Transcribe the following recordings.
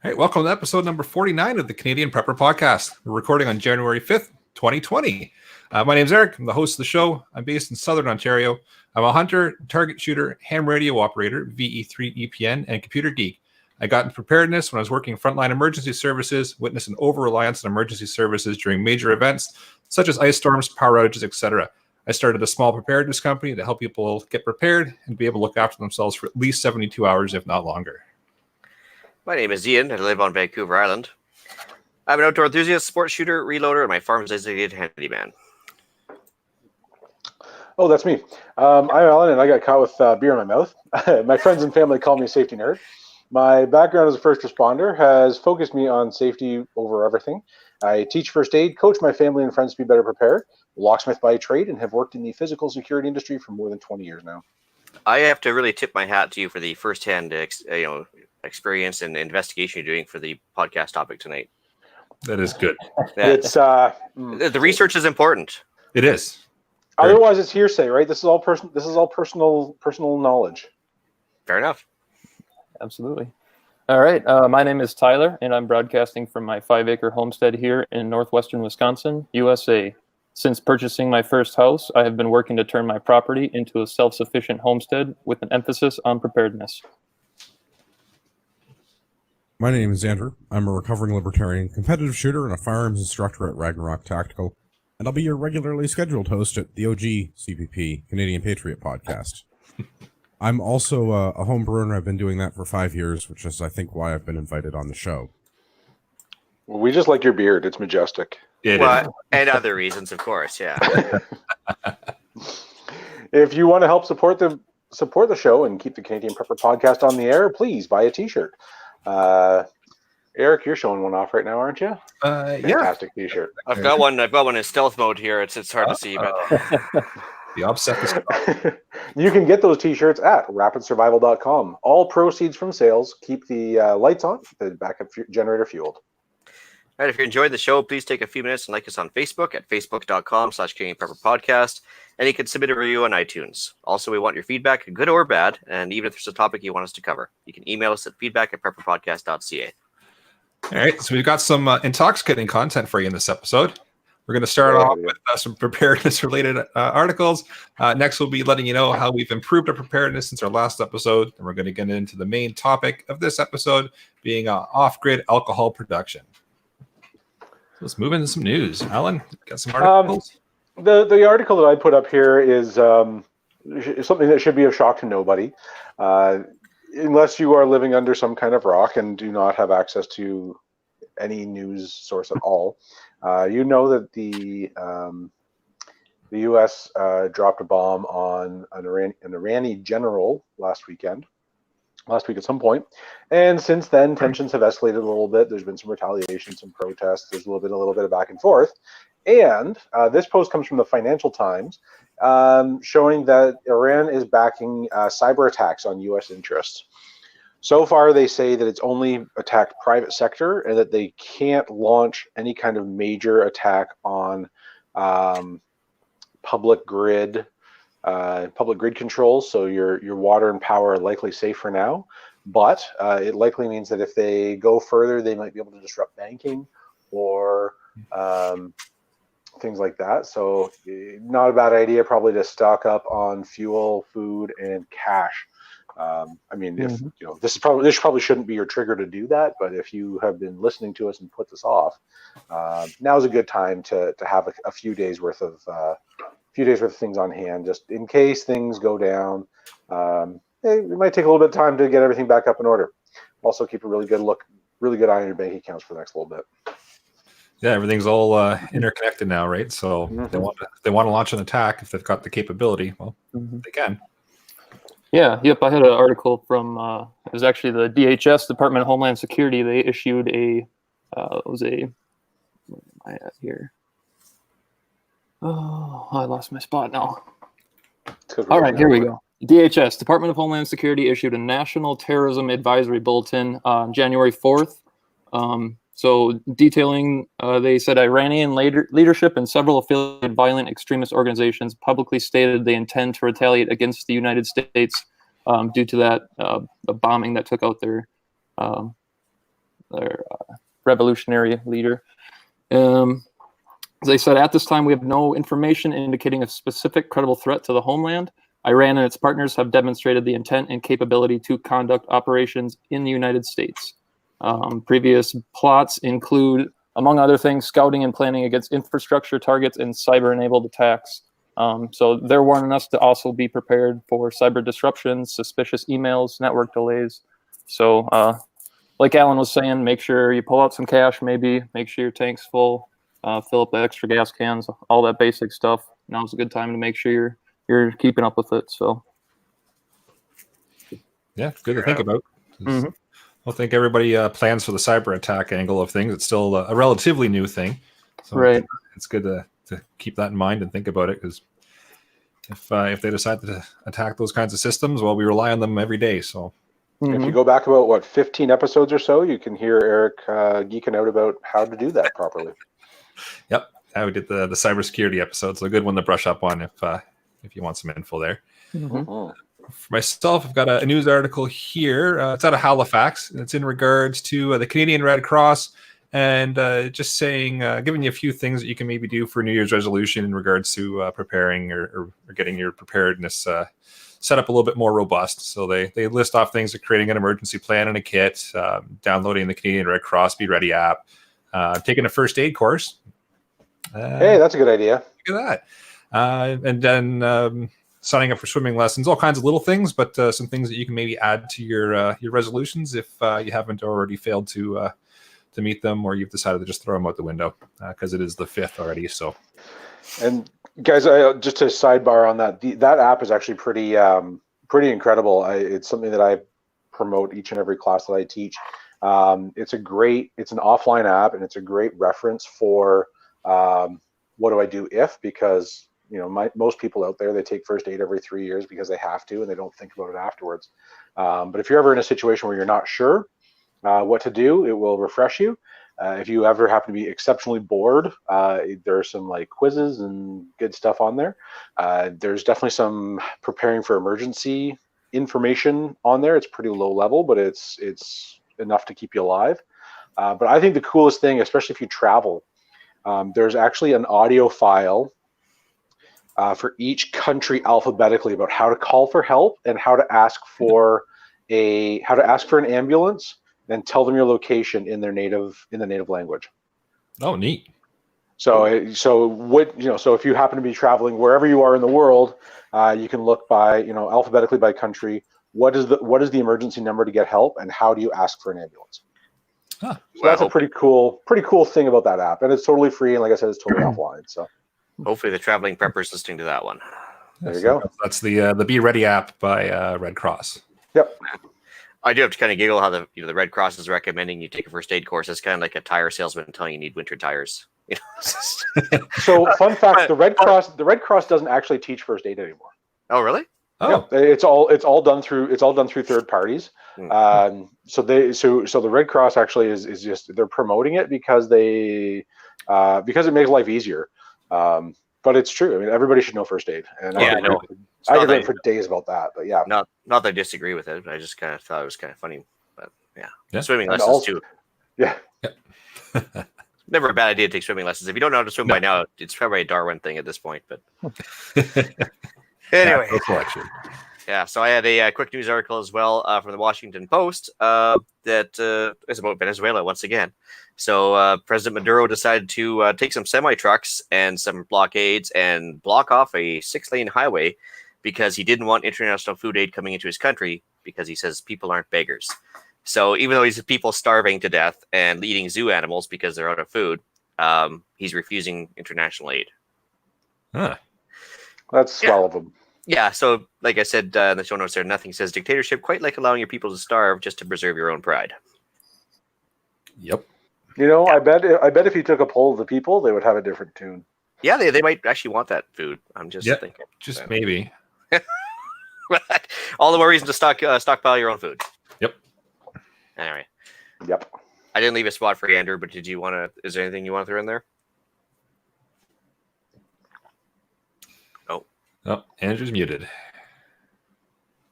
Hey, welcome to episode number 49 of the Canadian Prepper Podcast. We're recording on January 5th, 2020. My name's Eric. I'm the host of the show. I'm based in Southern Ontario. I'm a hunter, target shooter, ham radio operator, VE3 EPN, and computer geek. I got into preparedness when I was working frontline emergency services, witnessed an over-reliance on emergency services during major events, such as ice storms, power outages, etc. I started a small preparedness company to help people get prepared and be able to look after themselves for at least 72 hours, if not longer. My name is Ian. I live on Vancouver Island. I'm an outdoor enthusiast, sports shooter, reloader, and my farm's designated handyman. Oh, that's me. I'm Alan, and I got caught with beer in my mouth. My friends and family call me a safety nerd. My background as a first responder has focused me on safety over everything. I teach first aid, coach my family and friends to be better prepared, locksmith by trade, and have worked in the physical security industry for more than 20 years now. I have to really tip my hat to you for the first-hand experience and investigation you're doing for the podcast topic tonight. That is good. It's the research is important. It is. Otherwise, it's hearsay, right? This is all personal knowledge. Fair enough. Absolutely. All right. My name is Tyler, and I'm broadcasting from my 5-acre homestead here in northwestern Wisconsin, USA. Since purchasing my first house, I have been working to turn my property into a self-sufficient homestead with an emphasis on preparedness. My name is Andrew. I'm a recovering libertarian, competitive shooter, and a firearms instructor at Ragnarok Tactical, and I'll be your regularly scheduled host at the OG CPP, Canadian Patriot Podcast. I'm also a home brewer, and I've been doing that for 5 years, which is, I think, why I've been invited on the show. Well, we just like your beard. It's majestic. And other reasons, of course, yeah. If you want to help support the show and keep the Canadian Prepper Podcast on the air, please buy a T-shirt. Eric, you're showing one off right now, aren't you? Fantastic T-shirt. I've got one in stealth mode here. It's hard to see, but The offset is you can get those T-shirts at rapidsurvival.com. All proceeds from sales keep the lights on, the backup generator fueled. All right, if you enjoyed the show, please take a few minutes and like us on Facebook at facebook.com/Canadian Prepper Podcast, and you can submit a review on iTunes. Also, we want your feedback, good or bad, and even if there's a topic you want us to cover, you can email us at feedback@prepperpodcast.ca. All right, so we've got some intoxicating content for you in this episode. We're going to start off with some preparedness-related articles. Next, we'll be letting you know how we've improved our preparedness since our last episode, and we're going to get into the main topic of this episode, being off-grid alcohol production. Let's move into some news. Alan, got some articles? The article that I put up here is something that should be of shock to nobody. Unless you are living under some kind of rock and do not have access to any news source at all. You know that the U.S. dropped a bomb on an Iranian general last week at some point. And since then, tensions have escalated a little bit. There's been some retaliation, some protests. There's a little bit of back and forth. And this post comes from the Financial Times, showing that Iran is backing cyber attacks on U.S. interests. So far, they say that it's only attacked private sector and that they can't launch any kind of major attack on public grid controls. So your water and power are likely safe for now, but it likely means that if they go further, they might be able to disrupt banking or things like that. So not a bad idea probably to stock up on fuel, food, and cash. If this probably shouldn't be your trigger to do that, but if you have been listening to us and put this off, now's a good time to have a few days worth of things on hand, just in case things go down. It might take a little bit of time to get everything back up in order. Also, keep a really good eye on your bank accounts for the next little bit. Yeah, everything's all interconnected now, right? So they want to launch an attack if they've got the capability. Well, they can. Yeah, yep. I had an article from it was actually the DHS, Department of Homeland Security. They issued where am I at here? Oh, I lost my spot now. All right, here we go. DHS, Department of Homeland Security, issued a National Terrorism Advisory Bulletin on January 4th. So detailing, they said Iranian leadership and several affiliated violent extremist organizations publicly stated they intend to retaliate against the United States due to that the bombing that took out their their revolutionary leader. They said, at this time, we have no information indicating a specific credible threat to the homeland. Iran and its partners have demonstrated the intent and capability to conduct operations in the United States. Previous plots include, among other things, scouting and planning against infrastructure targets and cyber-enabled attacks. So they're warning us to also be prepared for cyber disruptions, suspicious emails, network delays. So like Alan was saying, make sure you pull out some cash, maybe make sure your tank's full, fill up the extra gas cans, all that basic stuff. Now's a good time to make sure you're keeping up with it. So yeah, good to think about. Mhm. I think everybody plans for the cyber attack angle of things. It's still a relatively new thing, so Right. it's good to keep that in mind and think about it, because if they decide to attack those kinds of systems, well, we rely on them every day. So If you go back about 15 episodes or so, you can hear Eric geeking out about how to do that properly. Yep, we did the cybersecurity episode, so a good one to brush up on if you want some info there. Mhm. For myself, I've got a news article here. It's out of Halifax. It's in regards to the Canadian Red Cross, and just saying, giving you a few things that you can maybe do for New Year's resolution in regards to preparing or getting your preparedness set up a little bit more robust. So they list off things like creating an emergency plan and a kit, downloading the Canadian Red Cross Be Ready app, taking a first aid course. Hey, that's a good idea. Look at that. And then signing up for swimming lessons, all kinds of little things, but some things that you can maybe add to your resolutions if you haven't already failed to meet them, or you've decided to just throw them out the window, because it is the 5th already. So, And guys, just to sidebar on that, that app is actually pretty incredible. It's something that I promote each and every class that I teach. It's an offline app, and it's a great reference for what do I do if, because most people out there, they take first aid every 3 years because they have to, and they don't think about it afterwards. But if you're ever in a situation where you're not sure what to do, it will refresh you. If you ever happen to be exceptionally bored, there are some quizzes and good stuff on there. There's definitely some preparing for emergency information on there. It's pretty low level, but it's enough to keep you alive. But I think the coolest thing, especially if you travel, there's actually an audio file for each country alphabetically about how to call for help and how to ask for an ambulance, and tell them your location in the native language. oh, neat. So if you happen to be traveling wherever you are in the world, you can look by alphabetically by country. What is the emergency number to get help, and how do you ask for an ambulance? Huh. So that's a pretty cool thing about that app, and it's totally free. And like I said, it's totally offline. So Hopefully the traveling prepper's listening to that one. there you go. That's the Be Ready app by Red Cross. Yep. I do have to kind of giggle how the Red Cross is recommending you take a first aid course. It's kind of like a tire salesman telling you need winter tires. So fun fact: the Red Cross doesn't actually teach first aid anymore. Oh, really? Oh, Yeah, it's all done through third parties. So the Red Cross actually is just, they're promoting it because because it makes life easier. But it's true. I mean, everybody should know first aid. And Yeah, I could rant for days about that. But yeah, Not that I disagree with it. I just kind of thought it was kind of funny. But Yeah. Swimming And lessons also- too. yeah. Never a bad idea to take swimming lessons. If you don't know how to swim by now, it's probably a Darwin thing at this point. But anyway, no collection. yeah. So I had a quick news article as well from the Washington Post that is about Venezuela once again. So President Maduro decided to take some semi-trucks and some blockades and block off a 6-lane highway because he didn't want international food aid coming into his country, because he says people aren't beggars. So even though he's people starving to death and eating zoo animals because they're out of food, he's refusing international aid. Huh. That's swell of them. Yeah, so like I said in the show notes there, nothing says dictatorship quite like allowing your people to starve just to preserve your own pride. Yep. I bet if you took a poll of the people, they would have a different tune. Yeah, they might actually want that food. I'm just thinking. Just maybe. All the more reason to stockpile your own food. Yep. Anyway, Yep. I didn't leave a spot for Andrew, but is there anything you want to throw in there? Oh, Andrew's muted.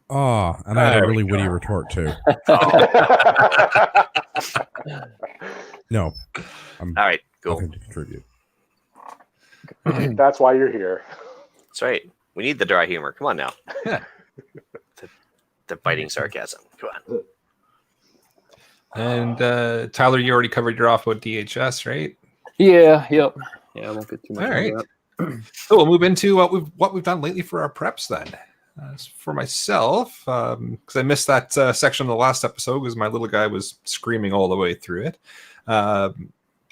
Oh, and I had a really witty retort too. No. All right, go. Nothing to contribute. That's why you're here. That's right. We need the dry humor. Come on now. Yeah. The biting sarcasm. Come on. And Tyler, you already covered your off about DHS, right? Yeah, yep. Yeah, I won't get too much All into right. that. So we'll move into what we've done lately for our preps then. For myself, because I missed that section of the last episode because my little guy was screaming all the way through it.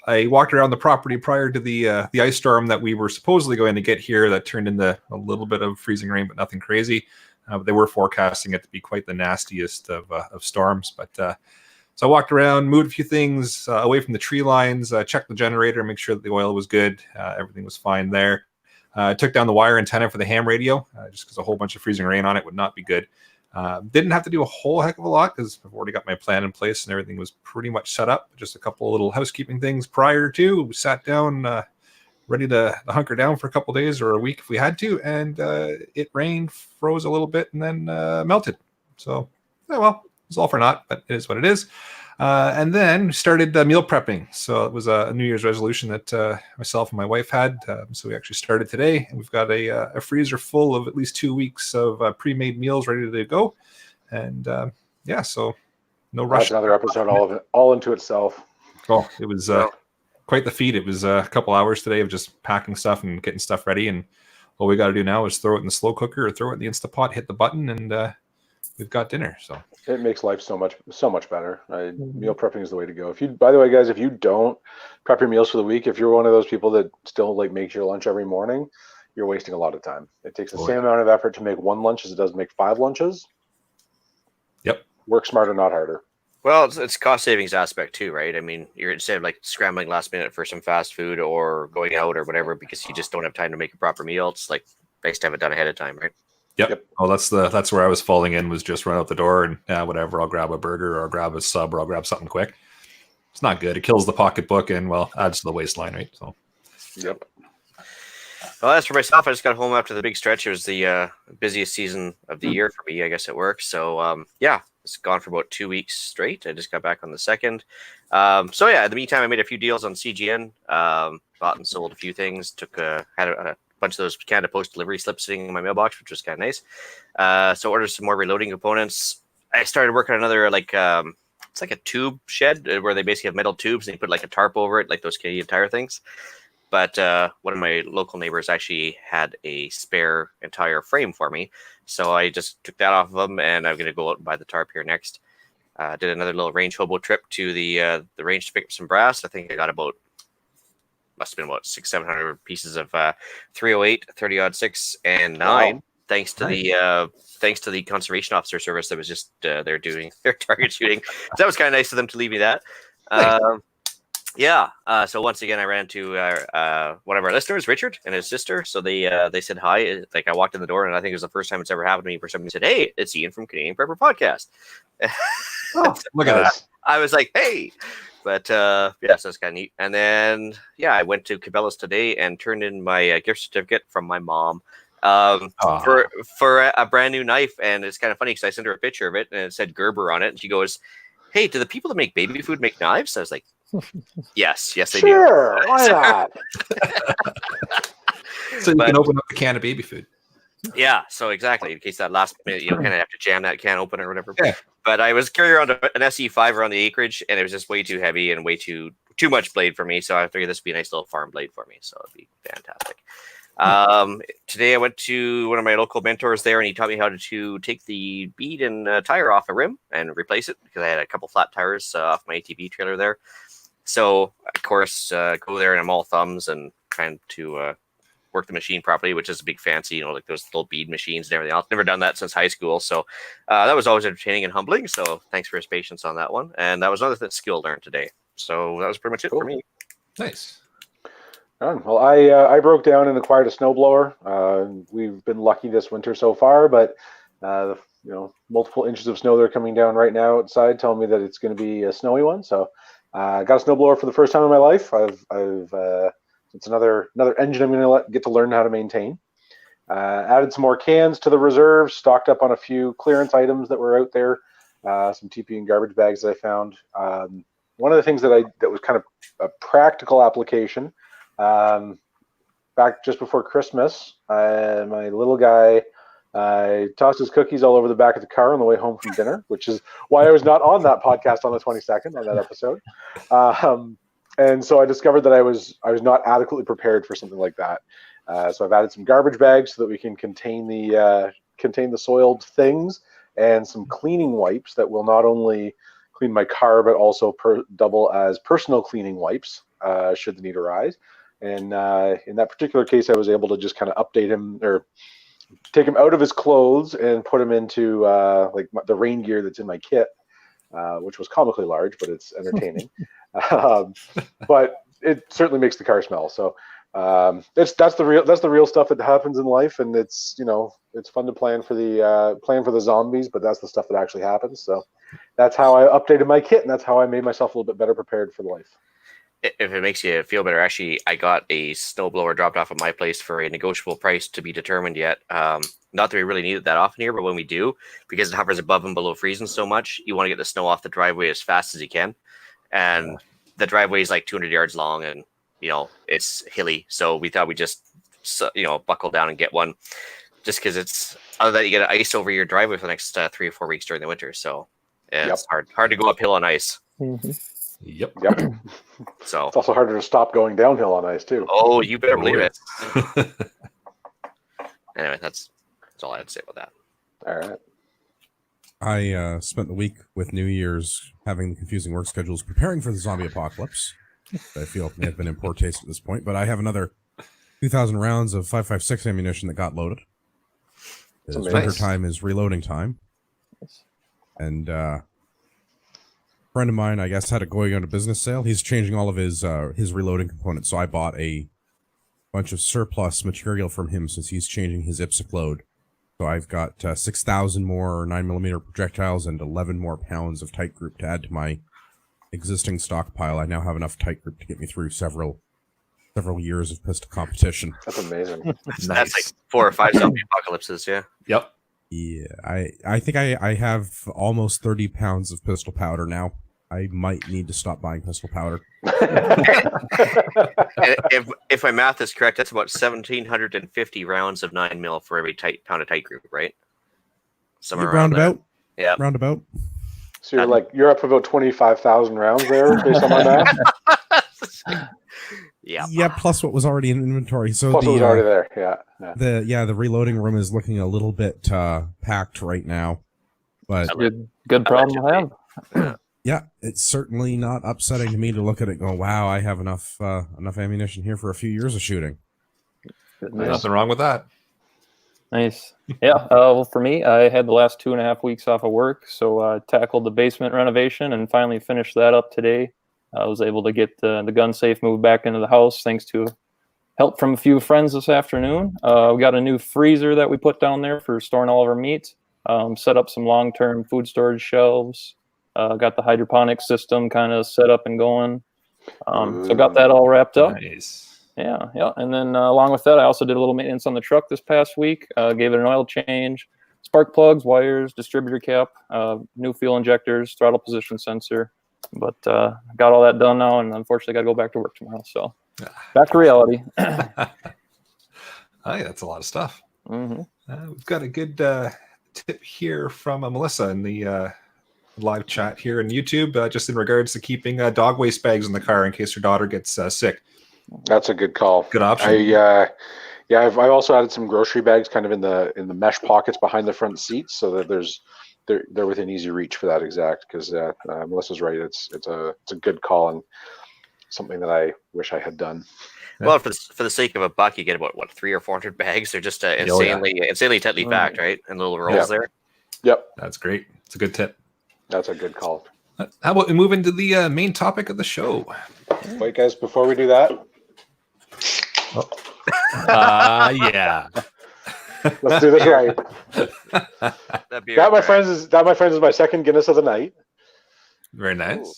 I walked around the property prior to the ice storm that we were supposedly going to get here that turned into a little bit of freezing rain, but nothing crazy. But they were forecasting it to be quite the nastiest of storms. But so I walked around, moved a few things away from the tree lines, checked the generator, make sure that the oil was good. Everything was fine there. Took down the wire antenna for the ham radio, just because a whole bunch of freezing rain on it would not be good. Didn't have to do a whole heck of a lot because I've already got my plan in place and everything was pretty much set up. Just a couple of little housekeeping things prior to. We sat down, ready to hunker down for a couple of days or a week if we had to, and it rained, froze a little bit, and then melted. So, yeah, well, it's all for naught, but it is what it is. And then started meal prepping. So it was a New Year's resolution that myself and my wife had. So we actually started today, and we've got a freezer full of at least 2 weeks of pre-made meals ready to go. And yeah, so no rush. That's another episode all into itself. Oh, it was quite the feat. It was a couple hours today of just packing stuff and getting stuff ready. And all we got to do now is throw it in the slow cooker or throw it in the Instapot, hit the button, and we've got dinner. So it makes life so much better. Meal prepping is the way to go. By the way, guys, if you don't prep your meals for the week, if you're one of those people that still like makes your lunch every morning, you're wasting a lot of time. It takes the same amount of effort to make one lunch as it does make 5 lunches. Yep. Work smarter, not harder. Well, it's cost savings aspect too, right? I mean, you're instead of like scrambling last minute for some fast food or going out or whatever because you just don't have time to make a proper meal. It's like nice to have it done ahead of time, right? Yep. Oh, that's where I was falling in, was just run out the door and whatever. I'll grab a burger or I'll grab a sub or I'll grab something quick. It's not good. It kills the pocketbook and, well, adds to the waistline, right? So. Yep. Well, as for myself, I just got home after the big stretch. It was the busiest season of the year for me, I guess, at work. So, yeah, it's gone for about 2 weeks straight. I just got back on the 2nd. So, yeah, in the meantime, I made a few deals on CGN. Bought and sold a few things. Had a bunch of those Canada Post delivery slips sitting in my mailbox, which was kind of nice. So ordered some more reloading components. I started working on another, it's like a tube shed where they basically have metal tubes and they put like a tarp over it, like those Canadian Tire things. But one of my local neighbors actually had a spare entire frame for me. So I just took that off of them, and I'm going to go out and buy the tarp here next. Did another little range hobo trip to the range to pick up some brass. I think I got must have been about 600-700 pieces of 308, 30-06, and 9. Wow. Thanks to the conservation officer service that was just there doing their target shooting. So that was kind of nice of them to leave me that. Yeah. So once again, I ran to one of our listeners, Richard, and his sister. So they said hi. Like I walked in the door, and I think it was the first time it's ever happened to me where somebody said, "Hey, it's Ian from Canadian Prepper Podcast." Oh, look at that. I was like, "Hey." But yeah, so that's kind of neat. And then, yeah, I went to Cabela's today and turned in my gift certificate from my mom for a brand new knife. And it's kind of funny because I sent her a picture of it and it said Gerber on it. And she goes, "Hey, do the people that make baby food make knives?" I was like, yes, they do. Sure, why not? So you can open up a can of baby food. Yeah, so exactly. In case that last minute, you kind of have to jam that can open or whatever. Yeah. But I was carrying around an SE5 around the acreage, and it was just way too heavy and way too much blade for me. So I figured this would be a nice little farm blade for me. So it'd be fantastic. Today I went to one of my local mentors there, and he taught me how to take the bead and tire off a rim and replace it because I had a couple flat tires off my ATV trailer there. So of course, go there and I'm all thumbs and trying to work the machine properly, which is a big fancy, like those little bead machines and everything else. Never done that since high school. So that was always entertaining and humbling. So thanks for his patience on that one. And that was another skill learned today. So that was pretty much it for me. Nice. Well, I broke down and acquired a snowblower. We've been lucky this winter so far, but multiple inches of snow that are coming down right now outside tell me that it's going to be a snowy one. So I got a snowblower for the first time in my life. It's another engine I'm going to get to learn how to maintain. Added some more cans to the reserve, stocked up on a few clearance items that were out there, some TP and garbage bags that I found. one of the things that was kind of a practical application, back just before Christmas, my little guy tossed his cookies all over the back of the car on the way home from dinner, which is why I was not on that podcast on the 22nd, on that episode. And so I discovered that I was not adequately prepared for something like that. So I've added some garbage bags so that we can contain the soiled things, and some cleaning wipes that will not only clean my car but also double as personal cleaning wipes should the need arise. And in that particular case, I was able to just kind of update him, or take him out of his clothes and put him into the rain gear that's in my kit, which was comically large, but it's entertaining. But it certainly makes the car smell. So that's the real stuff that happens in life, and it's fun to plan for the zombies, but that's the stuff that actually happens. So that's how I updated my kit, and that's how I made myself a little bit better prepared for life. If it makes you feel better, actually, I got a snowblower dropped off at my place for a negotiable price to be determined yet. Not that we really need it that often here, but when we do, because it hovers above and below freezing so much, you want to get the snow off the driveway as fast as you can. And the driveway is like 200 yards long, and it's hilly. So we thought we'd just buckle down and get one, just because it's other than you get ice over your driveway for the next 3 or 4 weeks during the winter. So it's hard to go uphill on ice. Mm-hmm. Yep. So it's also harder to stop going downhill on ice too. Oh, you better believe it. Anyway, that's all I had to say about that. All right. I spent the week with New Year's having confusing work schedules preparing for the zombie apocalypse. I feel may have been in poor taste at this point, but I have another 2,000 rounds of 5.56 ammunition that got loaded. Winter time is reloading time. And friend of mine, I guess, had it going on a business sale. He's changing all of his reloading components, so I bought a bunch of surplus material from him since he's changing his IPSC load. So I've got 6,000 more 9mm projectiles and 11 more pounds of tight group to add to my existing stockpile. I now have enough tight group to get me through several years of pistol competition. That's amazing. That's like 4 or 5 zombie apocalypses, yeah. Yep. Yeah, I think I have almost 30 pounds of pistol powder now. I might need to stop buying pistol powder. If my math is correct, that's about 1,750 rounds of 9mm for every pound of tight group, right? Somewhere around roundabout. Yeah, roundabout. So you're up about 25,000 rounds there, based on my math. Yeah. Plus what was already in inventory. So plus what was already there. Yeah. The reloading room is looking a little bit packed right now, but good problem to have. Yeah, it's certainly not upsetting to me to look at it and go, wow, I have enough ammunition here for a few years of shooting. There's nothing wrong with that. Nice. Yeah. Well, for me, I had the last 2.5 weeks off of work, so I tackled the basement renovation and finally finished that up today. I was able to get the gun safe moved back into the house thanks to help from a few friends this afternoon. We got a new freezer that we put down there for storing all of our meat. Set up some long-term food storage shelves. Got the hydroponic system kind of set up and going. So got that all wrapped up. Nice. Yeah. And then along with that, I also did a little maintenance on the truck this past week. Gave it an oil change, spark plugs, wires, distributor cap, new fuel injectors, throttle position sensor. But got all that done now, and unfortunately got to go back to work tomorrow. So back to reality. Hey, that's a lot of stuff. Mm-hmm. We've got a good tip here from Melissa in the live chat here in YouTube, just in regards to keeping dog waste bags in the car in case your daughter gets sick. That's a good call. Good option. I've also added some grocery bags kind of in the mesh pockets behind the front seats, so that they're within easy reach for that exact. Because Melissa's right, it's a good call and something that I wish I had done. Well, for the sake of a buck, you get about 300 or 400 bags. They're just insanely tightly packed, right? And little rolls there. Yep, that's great. It's a good tip. That's a good call. How about we move into the main topic of the show? Wait, guys, before we do that. Yeah. Let's do this right. That, my friends, is my second Guinness of the night. Very nice. Ooh.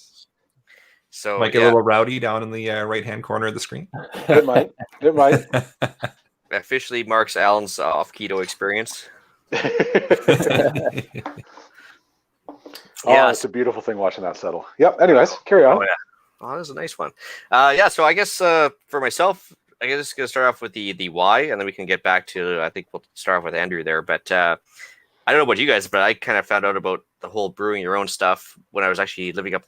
So might get a little rowdy down in the right-hand corner of the screen. It might. Officially marks Alan's off keto experience. Yeah. It's a beautiful thing watching that settle. Yep. Anyways, carry on. Oh yeah. Oh, that was a nice one. Yeah. So I guess for myself, I guess gonna start off with the why, and then we can get back to. I think we'll start off with Andrew there, but I don't know about you guys, but I kind of found out about the whole brewing your own stuff when I was actually living up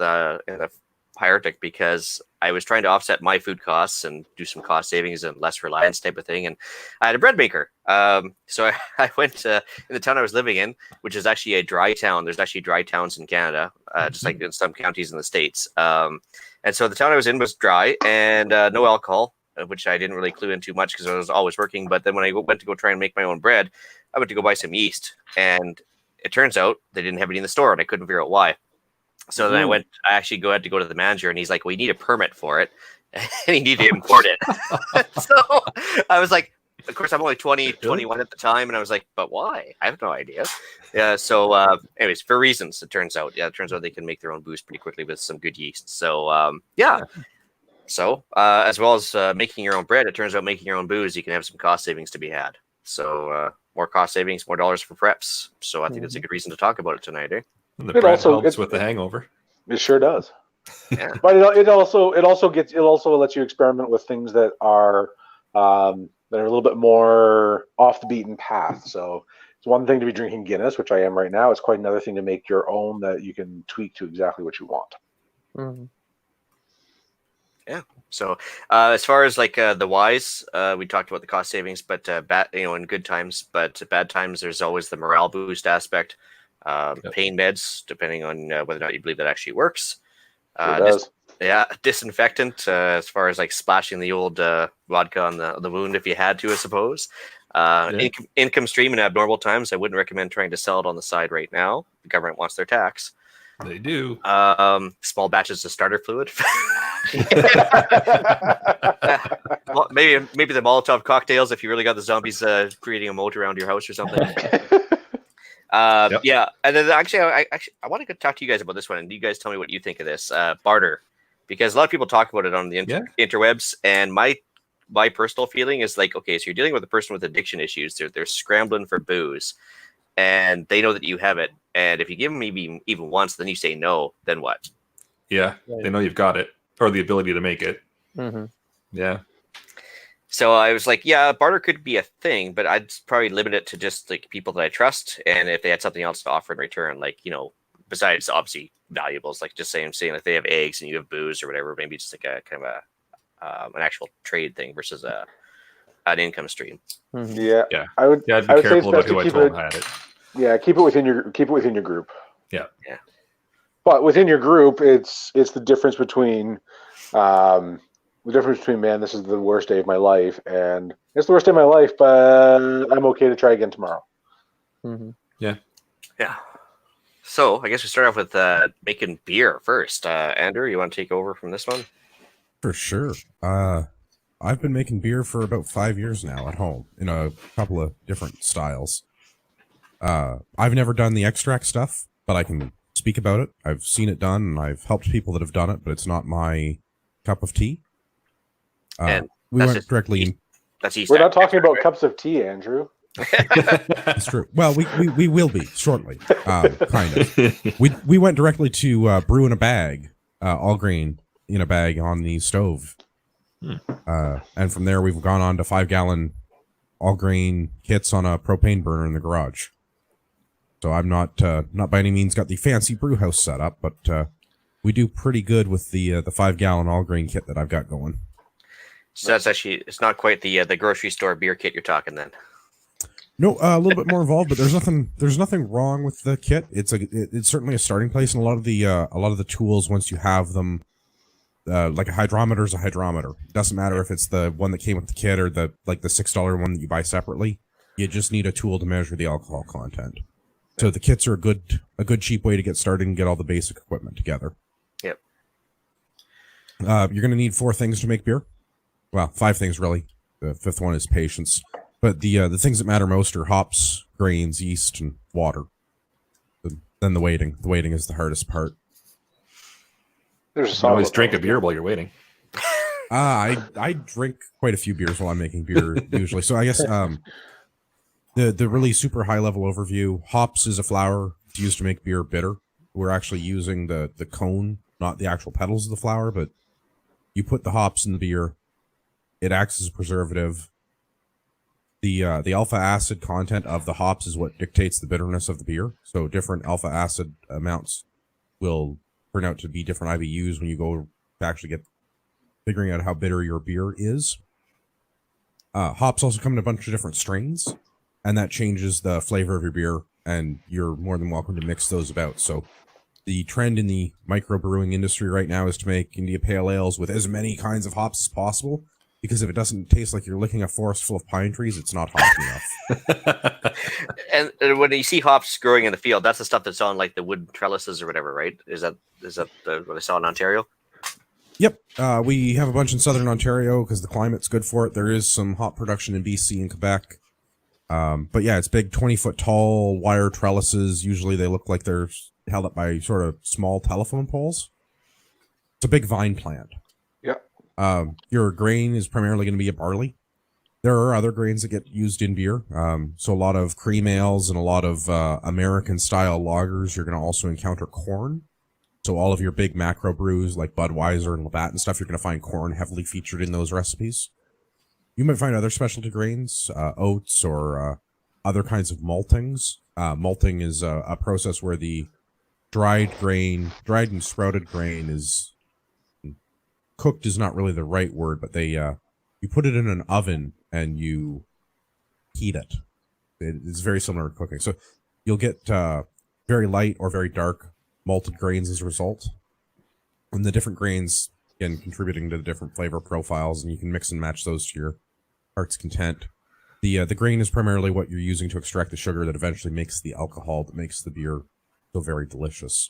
in the high Arctic, because I was trying to offset my food costs and do some cost savings and less reliance type of thing. And I had a bread maker. So I went in the town I was living in, which is actually a dry town. There's actually dry towns in Canada, just like in some counties in the States. And so the town I was in was dry and no alcohol, which I didn't really clue in too much because I was always working. But then when I went to go try and make my own bread, I went to go buy some yeast. And it turns out they didn't have any in the store, and I couldn't figure out why. So then I actually had to go to the manager, and he's like, "We need a permit for it," and he needed to import it. So I was like, of course, I'm only 21 at the time, and I was like, but why? I have no idea. Yeah. So anyways, for reasons, it turns out they can make their own booze pretty quickly with some good yeast. So yeah. So as well as making your own bread, it turns out making your own booze, you can have some cost savings to be had. So more cost savings, more dollars for preps. So I think it's a good reason to talk about it tonight, eh? And the bread helps with the hangover. It sure does. Yeah. But it also lets you experiment with things that are a little bit more off the beaten path. So it's one thing to be drinking Guinness, which I am right now. It's quite another thing to make your own that you can tweak to exactly what you want. Mm-hmm. Yeah. So as far as like the whys, we talked about the cost savings, but bad, in good times, but bad times, there's always the morale boost aspect. Pain meds, depending on whether or not you believe that actually works. Disinfectant, as far as like splashing the old vodka on the wound if you had to, I suppose. Income stream in abnormal times, I wouldn't recommend trying to sell it on the side right now. The government wants their tax. They do. Small batches of starter fluid. Well, maybe the Molotov cocktails if you really got the zombies creating a moat around your house or something. Yeah, and then actually, I want to talk to you guys about this one, and you guys tell me what you think of this barter, because a lot of people talk about it on the interwebs, and my personal feeling is like, okay, so you're dealing with a person with addiction issues, they're scrambling for booze, and they know that you have it, and if you give them maybe even once, then you say no, then what? Yeah, they know you've got it or the ability to make it. Mm-hmm. Yeah. So I was like, yeah, barter could be a thing, but I'd probably limit it to just like people that I trust, and if they had something else to offer in return, like, besides obviously valuables, like just saying if they have eggs and you have booze or whatever, maybe just like a kind of an actual trade thing versus an income stream. Mm-hmm. Yeah. I would be say careful about it's who I best to told had it. Yeah, keep it within your group. Yeah. But within your group, it's the difference between man, this is the worst day of my life, and it's the worst day of my life, but I'm okay to try again tomorrow. Mm-hmm. Yeah. So I guess we start off with making beer first. Andrew, you want to take over from this one? For sure. I've been making beer for about 5 years now at home in a couple of different styles. I've never done the extract stuff, but I can speak about it. I've seen it done, and I've helped people that have done it, but it's not my cup of tea. And we went directly in. That's East. We're not talking about cups of tea, Andrew. It's true. Well, we will be shortly, kind of. We went directly to brew in a bag, all grain in a bag on the stove, and from there we've gone on to 5-gallon all grain kits on a propane burner in the garage. So I'm not by any means got the fancy brew house set up, but we do pretty good with the 5-gallon all grain kit that I've got going. So it's not quite the grocery store beer kit you're talking then. No, a little bit more involved, but there's nothing wrong with the kit. It's certainly a starting place, and a lot of the tools, once you have them, like a hydrometer is a hydrometer. It doesn't matter if it's the one that came with the kit or the $6 one that you buy separately. You just need a tool to measure the alcohol content. So the kits are a good cheap way to get started and get all the basic equipment together. Yep. You're going to need 4 things to make beer. Well, 5 things really. The 5th one is patience. But the things that matter most are hops, grains, yeast, and water. Then the waiting. The waiting is the hardest part. There's a song. Always drink a beer while you're waiting. I drink quite a few beers while I'm making beer usually. So I guess the really super high level overview. Hops is a flower. It's used to make beer bitter. we're actually using the cone, not the actual petals of the flower, but you put the hops in the beer. It acts as a preservative. The alpha acid content of the hops is what dictates the bitterness of the beer. So different alpha acid amounts will turn out to be different IBUs when you go to actually get figuring out how bitter your beer is. Hops also come in a bunch of different strains, and that changes the flavor of your beer, and you're more than welcome to mix those about. So the trend in the microbrewing industry right now is to make India Pale Ales with as many kinds of hops as possible, because if it doesn't taste like you're licking a forest full of pine trees, it's not hoppy enough. And when you see hops growing in the field, that's the stuff that's on like the wood trellises or whatever, right? Is that what I saw in Ontario? Yep. We have a bunch in southern Ontario because the climate's good for it. There is some hop production in BC and Quebec. But yeah, it's big 20-foot tall wire trellises. Usually they look like they're held up by sort of small telephone poles. It's a big vine plant. Yep. Your grain is primarily going to be a barley. There are other grains that get used in beer. So a lot of cream ales and a lot of American-style lagers, you're going to also encounter corn. So all of your big macro brews like Budweiser and Labatt and stuff, you're going to find corn heavily featured in those recipes. You might find other specialty grains, oats or other kinds of maltings. Malting is a process where the dried and sprouted grain is cooked is not really the right word, but you put it in an oven and you heat it. It's very similar to cooking. So you'll get very light or very dark malted grains as a result. And the different grains, again, contributing to the different flavor profiles, and you can mix and match those to your heart's content. The grain is primarily what you're using to extract the sugar that eventually makes the alcohol that makes the beer so very delicious.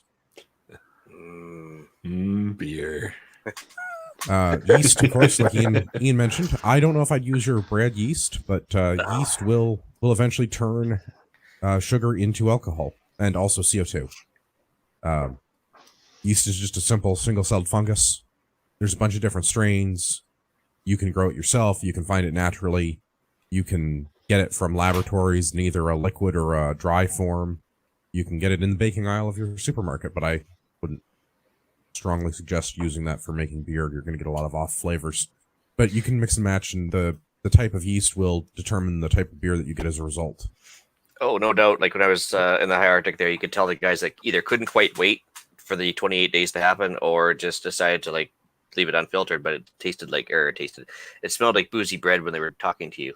Beer. Yeast, of course, like Ian mentioned. I don't know if I'd use your bread yeast, but yeast will eventually turn sugar into alcohol and also CO2. Yeast is just a simple single-celled fungus. There's a bunch of different strains. You can grow it yourself. You can find it naturally. You can get it from laboratories in either a liquid or a dry form. You can get it in the baking aisle of your supermarket, but I wouldn't strongly suggest using that for making beer. You're going to get a lot of off flavors. But you can mix and match, and the type of yeast will determine the type of beer that you get as a result. Oh, no doubt. Like when I was in the high Arctic there, you could tell the guys that either couldn't quite wait for the 28 days to happen or just decided to like leave it unfiltered, but it smelled like boozy bread when they were talking to you.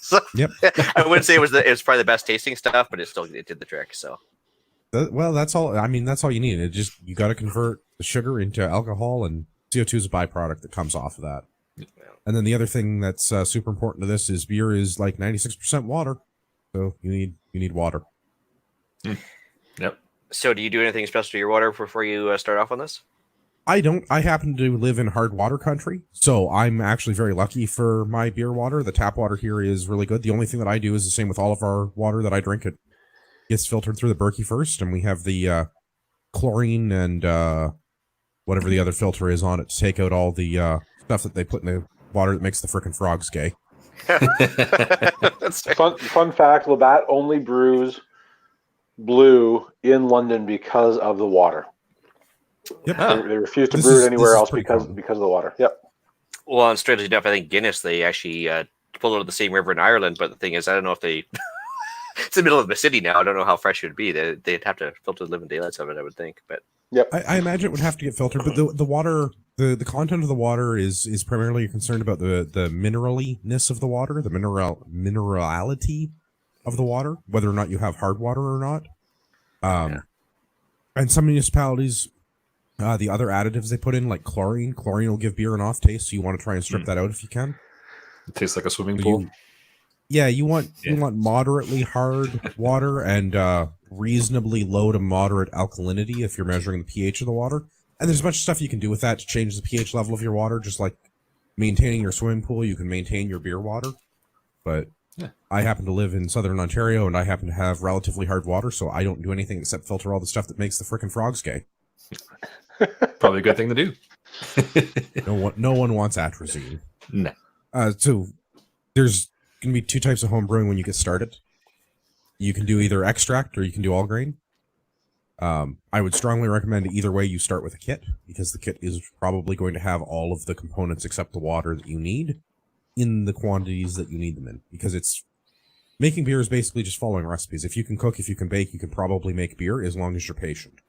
So yep. I wouldn't say it was probably the best tasting stuff, but it did the trick. So that's all. I mean, that's all you need. You got to convert the sugar into alcohol, and CO2 is a byproduct that comes off of that. Yeah. And then the other thing that's super important to this is beer is like 96% water. So you need water. Yep. So do you do anything special to your water before you start off on this? I don't. I happen to live in hard water country, so I'm actually very lucky for my beer water. The tap water here is really good. The only thing that I do is the same with all of our water that I drink. It gets filtered through the Berkey first, and we have the chlorine and whatever the other filter is on it to take out all the stuff that they put in the water that makes the frickin' frogs gay. Fun fact, Labatt only brews blue in London because of the water. Yep. They refuse to brew it anywhere else because of the water. Yep. Well, and strangely enough, I think Guinness, they actually pull out of the same river in Ireland, but the thing is, I don't know if they... It's in the middle of the city now. I don't know how fresh it would be. They'd have to filter the living daylights of it, I would think. But yep. I imagine it would have to get filtered, but the water, the content of the water is primarily concerned about the mineraliness of the water, the minerality of the water, whether or not you have hard water or not. And some municipalities, the other additives they put in, like chlorine will give beer an off taste, so you want to try and strip that out if you can. It tastes like a swimming pool. You want moderately hard water and reasonably low to moderate alkalinity if you're measuring the pH of the water. And there's a bunch of stuff you can do with that to change the pH level of your water, just like maintaining your swimming pool, you can maintain your beer water. But I happen to live in southern Ontario, and I happen to have relatively hard water, so I don't do anything except filter all the stuff that makes the frickin' frogs gay. Probably a good thing to do. No one wants atrazine. No. So there's going to be two types of home brewing when you get started. You can do either extract or you can do all grain. I would strongly recommend either way you start with a kit, because the kit is probably going to have all of the components except the water that you need in the quantities that you need them in, because it's making beer is basically just following recipes. If you can cook, if you can bake, you can probably make beer as long as you're patient.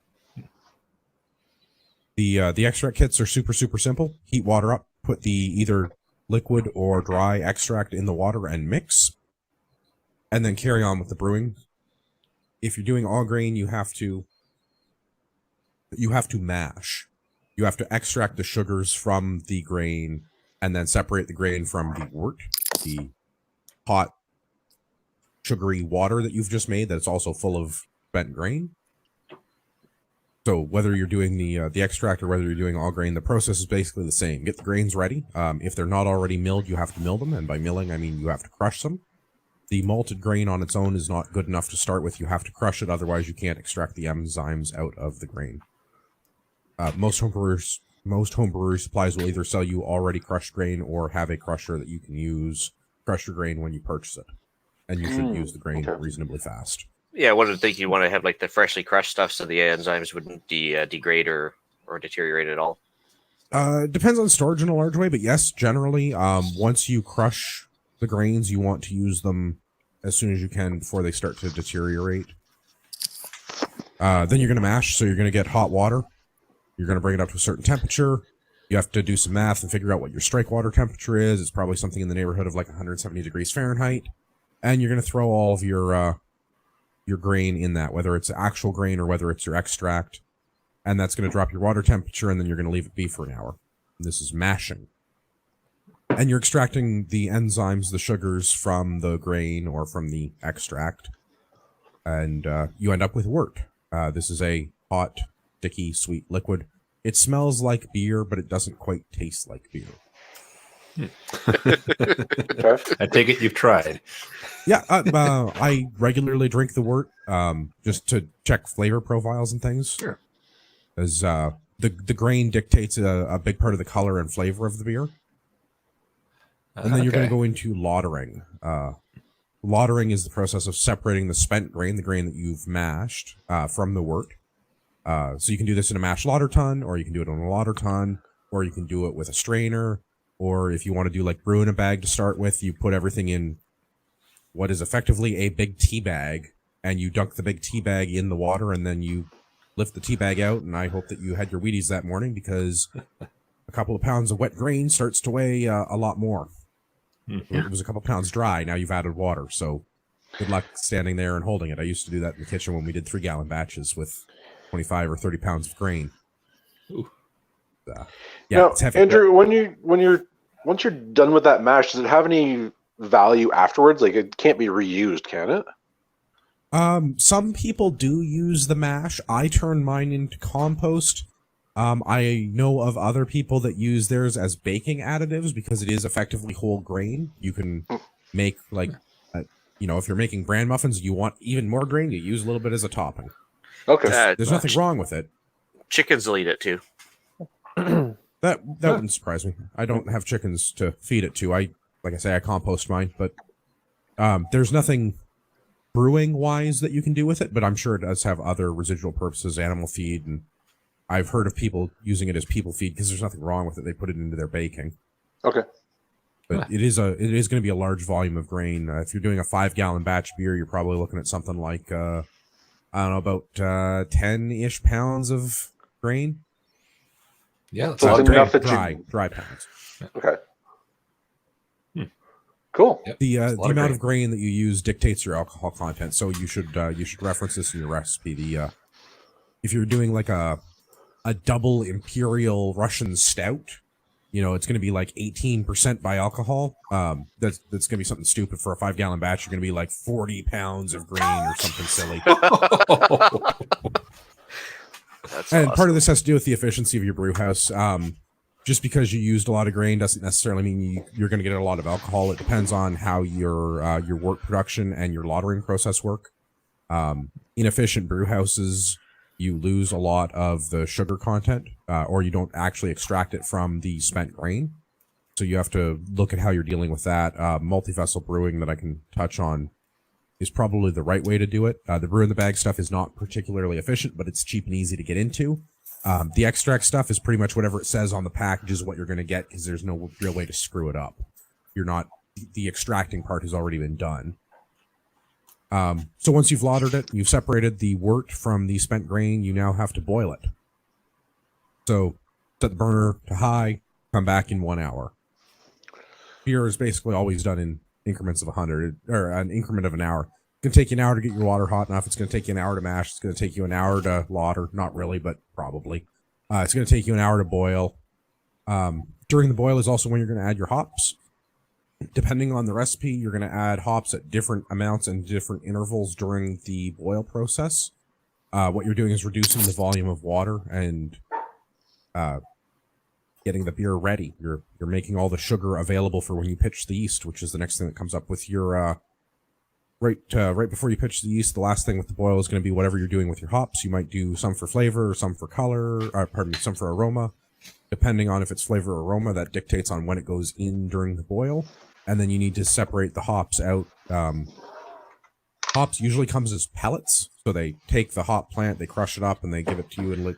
The extract kits are super simple. Heat water up, put the either liquid or dry extract in the water and mix, and then carry on with the brewing. If you're doing all grain, you have to mash. You have to extract the sugars from the grain and then separate the grain from the wort, the hot sugary water that you've just made that's also full of spent grain. So whether you're doing the extract or whether you're doing all grain, the process is basically the same. Get the grains ready. If they're not already milled, you have to mill them, and by milling I mean you have to crush them. The malted grain on its own is not good enough to start with. You have to crush it, otherwise you can't extract the enzymes out of the grain. Most homebrewery supplies will either sell you already crushed grain or have a crusher that you can use crush your grain when you purchase it, and you should use the grain reasonably fast. Yeah, I wouldn't think you want to have like the freshly crushed stuff so the enzymes wouldn't degrade or deteriorate at all. Depends on storage in a large way, but yes, generally, once you crush the grains, you want to use them as soon as you can before they start to deteriorate. Then you're going to mash, so you're going to get hot water. You're going to bring it up to a certain temperature. You have to do some math and figure out what your strike water temperature is. It's probably something in the neighborhood of like 170 degrees Fahrenheit. And you're going to throw all of your grain in that, whether it's actual grain or whether it's your extract. And that's going to drop your water temperature, and then you're going to leave it be for an hour. And this is mashing. And you're extracting the enzymes, the sugars from the grain or from the extract. And you end up with wort. This is a hot, sticky, sweet liquid. It smells like beer, but it doesn't quite taste like beer. I take it you've tried. Yeah, I regularly drink the wort just to check flavor profiles and things. Sure. As the grain dictates a big part of the color and flavor of the beer. And then you're going to go into lautering. Lautering is the process of separating the spent grain, the grain that you've mashed, from the wort. So you can do this in a mash lauter tun, or you can do it on a lauter tun, or you can do it with a strainer, or if you want to do like brew in a bag to start with, you put everything in what is effectively a big tea bag, and you dunk the big tea bag in the water, and then you lift the tea bag out, and I hope that you had your Wheaties that morning, because a couple of pounds of wet grain starts to weigh a lot more. It was a couple pounds dry, now you've added water, so good luck standing there and holding it. I used to do that in the kitchen when we did 3-gallon batches with 25 or 30 pounds of grain. Yeah, now, it's heavy. Andrew, once you're done with that mash, does it have any value afterwards? Like, it can't be reused, can it? Some people do use the mash. I turn mine into compost. I know of other people that use theirs as baking additives because it is effectively whole grain. You can make like, if you're making bran muffins, you want even more grain, you use a little bit as a topping. Okay. There's nothing wrong with it. Chickens will eat it too. That wouldn't surprise me. I don't have chickens to feed it to. Like I say, I compost mine, but there's nothing brewing wise that you can do with it, but I'm sure it does have other residual purposes, animal feed, and I've heard of people using it as people feed because there's nothing wrong with it. They put it into their baking. Okay. But it is going to be a large volume of grain. If you're doing a 5-gallon batch beer, you're probably looking at something like I don't know, about 10-ish pounds of grain. Yeah, that's So a lot it's of enough grain. that Dry pounds. Okay. Cool. Yep. The That's a lot amount of grain that you use dictates your alcohol content, so you should reference this in your recipe. If you're doing like a double imperial Russian stout, it's going to be like 18% by alcohol. That's going to be something stupid for a 5-gallon batch. You're going to be like 40 pounds of grain or something silly. That's And awesome. part of this has to do with the efficiency of your brew house. Just because you used a lot of grain doesn't necessarily mean you're going to get a lot of alcohol. It depends on how your wort production and your lautering process work. Inefficient brew houses, you lose a lot of the sugar content, or you don't actually extract it from the spent grain. So you have to look at how you're dealing with that. Multi-vessel brewing that I can touch on is probably the right way to do it. The brew in the bag stuff is not particularly efficient, but it's cheap and easy to get into. The extract stuff is pretty much whatever it says on the package is what you're going to get, because there's no real way to screw it up. The extracting part has already been done. So once you've lathered it, you've separated the wort from the spent grain, you now have to boil it. So set the burner to high, come back in 1 hour. Beer is basically always done in increments of 100, or an increment of an hour. It's going to take you an hour to get your water hot enough. It's going to take you an hour to mash. It's going to take you an hour to lauter. Not really, but probably. It's going to take you an hour to boil. During the boil is also when you're going to add your hops. Depending on the recipe, you're going to add hops at different amounts and different intervals during the boil process. What you're doing is reducing the volume of water and getting the beer ready. You're making all the sugar available for when you pitch the yeast, which is the next thing that comes up with your right before you pitch the yeast. The last thing with the boil is going to be whatever you're doing with your hops. You might do some for flavor, some for color, some for aroma. Depending on if it's flavor or aroma, that dictates on when it goes in during the boil. And then you need to separate the hops out. Hops usually comes as pellets, so they take the hop plant, they crush it up, and they give it to you. And it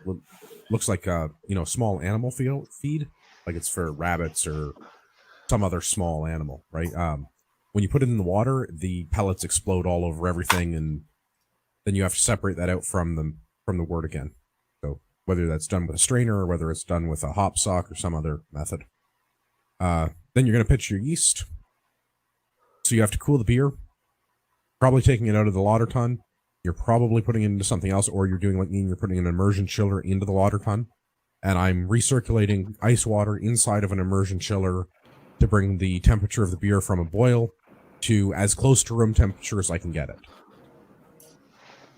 looks like a small animal feed, like it's for rabbits or some other small animal, right? When you put it in the water, the pellets explode all over everything, and then you have to separate that out from the wort again. So whether that's done with a strainer or whether it's done with a hop sock or some other method. Then you're going to pitch your yeast. So you have to cool the beer, probably taking it out of the lauter tun. You're probably putting it into something else, or you're doing like me, you're putting an immersion chiller into the lauter tun. And I'm recirculating ice water inside of an immersion chiller to bring the temperature of the beer from a boil to as close to room temperature as I can get it.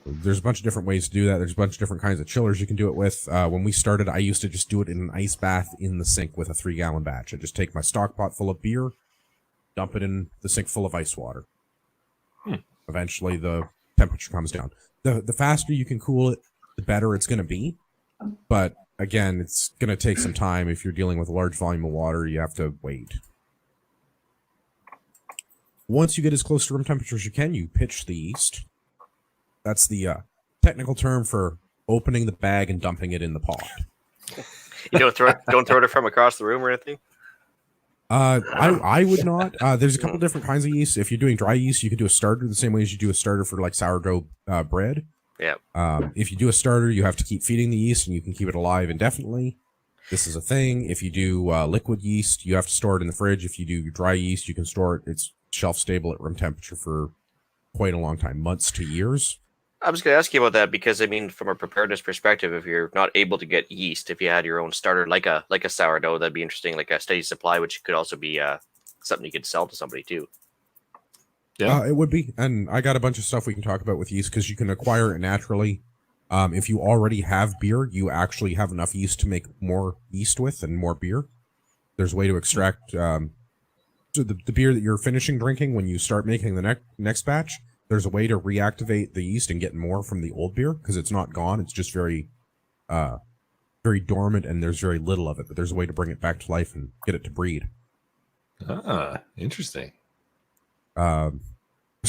There's a bunch of different ways to do that. There's a bunch of different kinds of chillers you can do it with. When we started, I used to just do it in an ice bath in the sink with a 3-gallon batch. I just take my stock pot full of beer, dump it in the sink full of ice water. Eventually, the temperature comes down. The faster you can cool it, the better it's going to be. But again, it's going to take some time. If you're dealing with a large volume of water, you have to wait. Once you get as close to room temperature as you can, you pitch the yeast. That's the technical term for opening the bag and dumping it in the pot. You don't throw it from across the room or anything? I would not. There's a couple different kinds of yeast. If you're doing dry yeast, you can do a starter the same way as you do a starter for like sourdough bread. Yeah. If you do a starter, you have to keep feeding the yeast, and you can keep it alive indefinitely. This is a thing. If you do liquid yeast, you have to store it in the fridge. If you do dry yeast, you can store it. It's shelf stable at room temperature for quite a long time, months to years. I was going to ask you about that because, I mean, from a preparedness perspective, if you're not able to get yeast, if you had your own starter like a sourdough, that'd be interesting, like a steady supply, which could also be something you could sell to somebody too. Yeah, it would be. And I got a bunch of stuff we can talk about with yeast because you can acquire it naturally. If you already have beer, you actually have enough yeast to make more yeast with and more beer. There's a way to extract so the beer that you're finishing drinking when you start making the next batch. There's a way to reactivate the yeast and get more from the old beer because it's not gone. It's just very dormant, and there's very little of it. But there's a way to bring it back to life and get it to breed. Interesting. So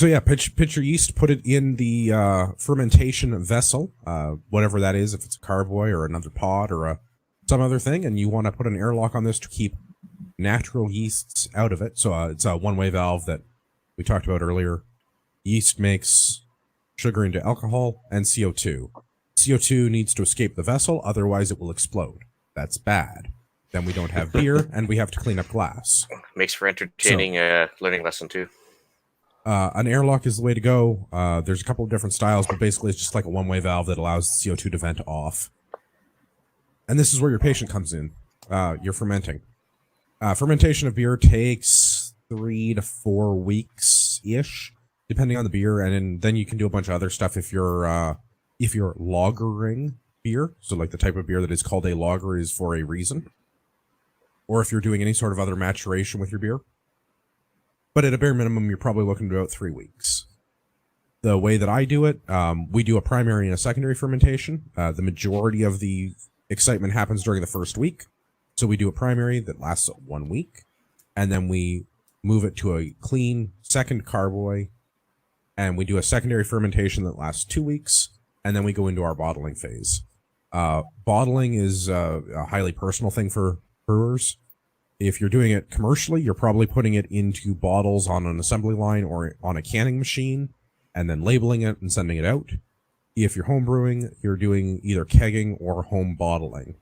yeah, pitch your yeast, put it in the fermentation vessel, whatever that is, if it's a carboy or another pod or some other thing, and you want to put an airlock on this to keep natural yeasts out of it. So it's a one-way valve that we talked about earlier. Yeast makes sugar into alcohol and CO2. CO2 needs to escape the vessel, otherwise it will explode. That's bad. Then we don't have beer, and we have to clean up glass. Makes for entertaining learning lesson too. An airlock is the way to go. There's a couple of different styles, but basically it's just like a one-way valve that allows the CO2 to vent off. And this is where your patient comes in. You're fermenting. Fermentation of beer takes 3 to 4 weeks-ish. Depending on the beer, and then you can do a bunch of other stuff if you're lagering beer. So like the type of beer that is called a lager is for a reason. Or if you're doing any sort of other maturation with your beer. But at a bare minimum, you're probably looking at about 3 weeks. The way that I do it, we do a primary and a secondary fermentation. The majority of the excitement happens during the first week. So we do a primary that lasts 1 week. And then we move it to a clean second carboy. and we do a secondary fermentation that lasts 2 weeks, and then we go into our bottling phase. Bottling is a highly personal thing for brewers. If you're doing it commercially, you're probably putting it into bottles on an assembly line or on a canning machine, and then labeling it and sending it out. If you're home brewing, you're doing either kegging or home bottling.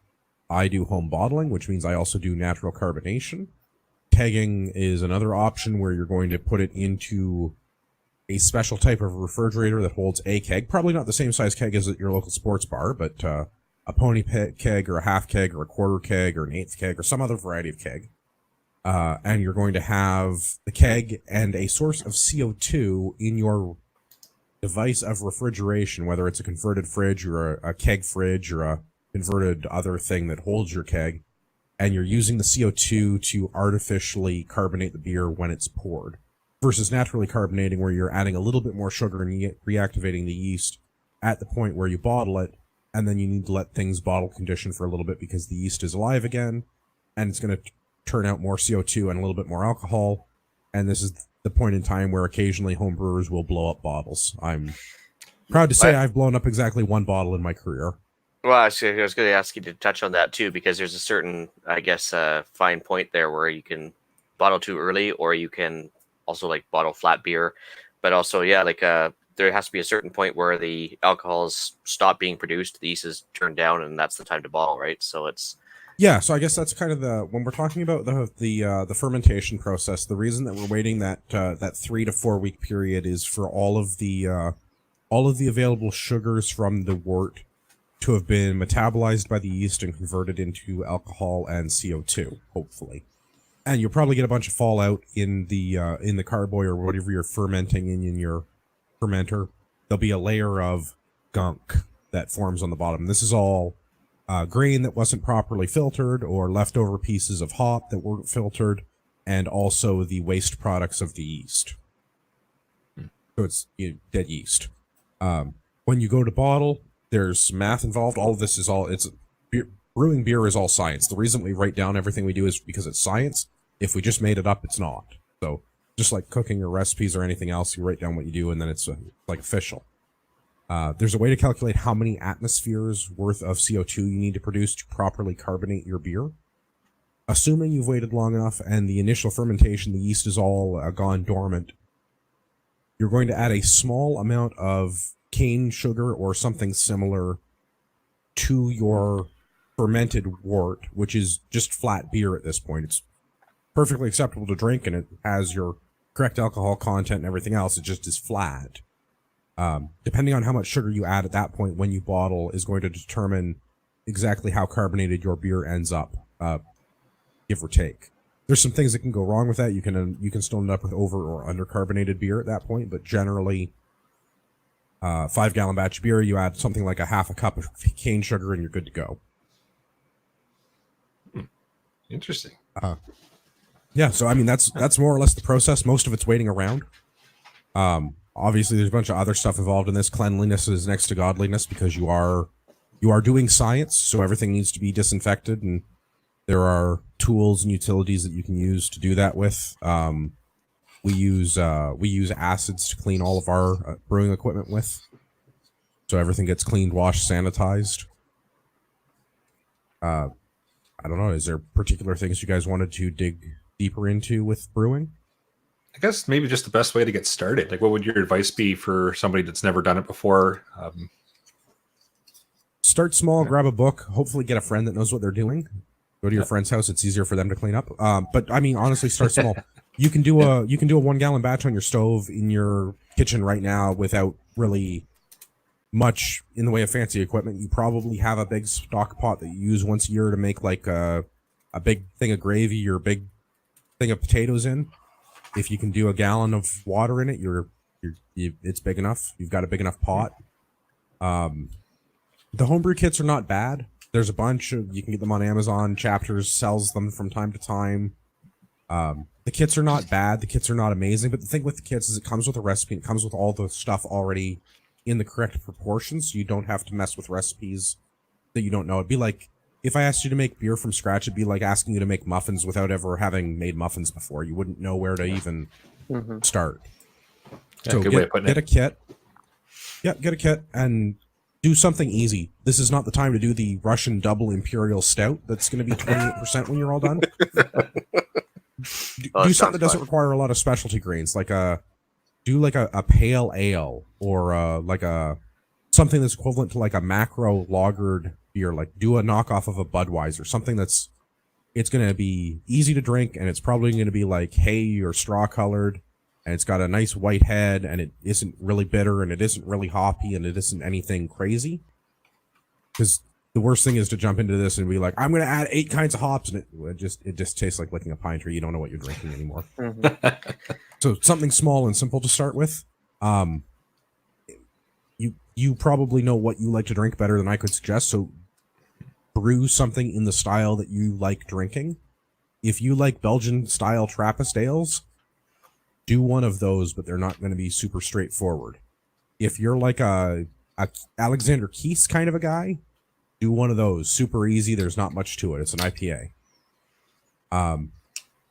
I do home bottling, which means I also do natural carbonation. Kegging is another option where you're going to put it into a special type of refrigerator that holds a keg. Probably not the same size keg as at your local sports bar, but a pony keg or a half keg or a quarter keg or an eighth keg or some other variety of keg. And you're going to have the keg and a source of CO2 in your device of refrigeration, whether it's a converted fridge or a keg fridge or a converted other thing that holds your keg. And you're using the CO2 to artificially carbonate the beer when it's poured, versus naturally carbonating where you're adding a little bit more sugar and reactivating the yeast at the point where you bottle it, and then you need to let things bottle condition for a little bit because the yeast is alive again, and it's going to turn out more CO2 and a little bit more alcohol, and this is the point in time where occasionally home brewers will blow up bottles. I'm proud to say I've blown up exactly one bottle in my career. Well, actually, I was going to ask you to touch on that too, because there's a certain, I guess, fine point there where you can bottle too early, or you can also like bottle flat beer, but also, yeah, like there has to be a certain point where the alcohols stop being produced, the yeast is turned down, and that's the time to bottle, right? So it's so I guess that's kind of when we're talking about the fermentation process. The reason that we're waiting that 3 to 4 week period is for all of the available sugars from the wort to have been metabolized by the yeast and converted into alcohol and CO2, hopefully. And you'll probably get a bunch of fallout in the carboy or whatever you're fermenting in your fermenter. There'll be a layer of gunk that forms on the bottom. This is all grain that wasn't properly filtered, or leftover pieces of hop that weren't filtered, and also the waste products of the yeast. So it's dead yeast. When you go to bottle, there's math involved. All of this is brewing beer is all science. The reason we write down everything we do is because it's science. If we just made it up, it's not. So just like cooking or recipes or anything else, you write down what you do and then it's like official. There's a way to calculate how many atmospheres worth of CO2 you need to produce to properly carbonate your beer. Assuming you've waited long enough and the initial fermentation, the yeast is all gone dormant, you're going to add a small amount of cane sugar or something similar to your fermented wort, which is just flat beer at this point. It's perfectly acceptable to drink, and it has your correct alcohol content and everything else. It just is flat. Depending on how much sugar you add at that point when you bottle is going to determine exactly how carbonated your beer ends up, give or take. There's some things that can go wrong with that. You can still end up with over or under carbonated beer at that point, but generally 5-gallon batch of beer, you add something like a half a cup of cane sugar and you're good to go. Interesting. Yeah, so I mean that's more or less the process. Most of it's waiting around. Obviously there's a bunch of other stuff involved in this. Cleanliness is next to godliness because you are doing science, so everything needs to be disinfected, and there are tools and utilities that you can use to do that with. We use acids to clean all of our brewing equipment with, so everything gets cleaned, washed, sanitized. I don't know. Is there particular things you guys wanted to dig deeper into with brewing? I guess maybe just the best way to get started. Like, what would your advice be for somebody that's never done it before? Start small, grab a book, hopefully get a friend that knows what they're doing. Go to your friend's house. It's easier for them to clean up. But I mean, honestly, start small. You can do a 1-gallon batch on your stove in your kitchen right now without really much in the way of fancy equipment. You probably have a big stock pot that you use once a year to make like a big thing of gravy or a big thing of potatoes in. If you can do a gallon of water in it, it's big enough. You've got a big enough pot. The homebrew kits are not bad. There's a bunch of, you can get them on Amazon. Chapters sells them from time to time. The kits are not bad. The kits are not amazing. But the thing with the kits is it comes with a recipe. It comes with all the stuff already in the correct proportions, so you don't have to mess with recipes that you don't know. It'd be like, if I asked you to make beer from scratch, it'd be like asking you to make muffins without ever having made muffins before. You wouldn't know where to even start. So good way of putting get it. a kit. Yeah, get a kit and do something easy. This is not the time to do the Russian double imperial stout. That's going to be 28% when you're all done. Do something that doesn't require a lot of specialty grains, like a pale ale or like a something that's equivalent to like a macro lagered beer. Like do a knockoff of a Budweiser, something it's going to be easy to drink, and it's probably going to be like hay or straw colored, and it's got a nice white head, and it isn't really bitter, and it isn't really hoppy, and it isn't anything crazy. Because the worst thing is to jump into this and be like, I'm going to add 8 kinds of hops, and it just tastes like licking a pine tree. You don't know what you're drinking anymore. So something small and simple to start with. You probably know what you like to drink better than I could suggest, so brew something in the style that you like drinking. If you like Belgian-style Trappist ales, do one of those, but they're not going to be super straightforward. If you're like a Alexander Keith's kind of a guy, do one of those. Super easy. There's not much to it. It's an IPA.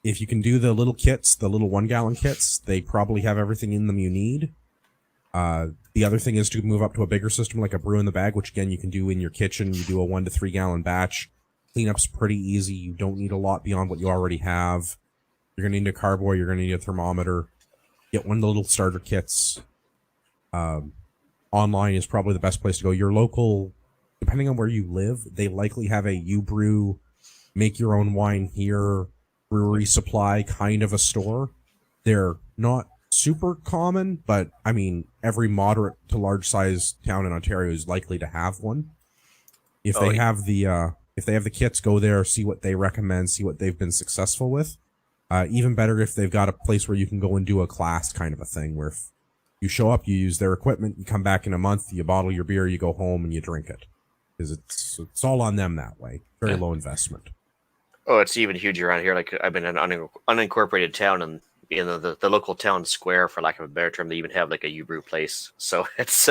If you can do the little kits, the little 1-gallon kits, they probably have everything in them you need. The other thing is to move up to a bigger system like a brew in the bag, which again you can do in your kitchen. You do a 1 to 3 gallon batch. Cleanup's pretty easy. You don't need a lot beyond what you already have. You're going to need a carboy. You're going to need a thermometer. Get one of the little starter kits. Online is probably the best place to go. Your local, depending on where you live, they likely have a you brew, make your own wine here, brewery supply kind of a store. They're not super common, but I mean, every moderate to large size town in Ontario is likely to have one. If they have the kits, go there, see what they recommend, see what they've been successful with. Even better if they've got a place where you can go and do a class kind of a thing, where if you show up, you use their equipment, you come back in a month, you bottle your beer, you go home and you drink it. Because it's all on them that way. Very low investment. Oh, it's even huge around here. Like I'm in an unincorporated town, and in the local town square, for lack of a better term, they even have like a U-brew place. So it's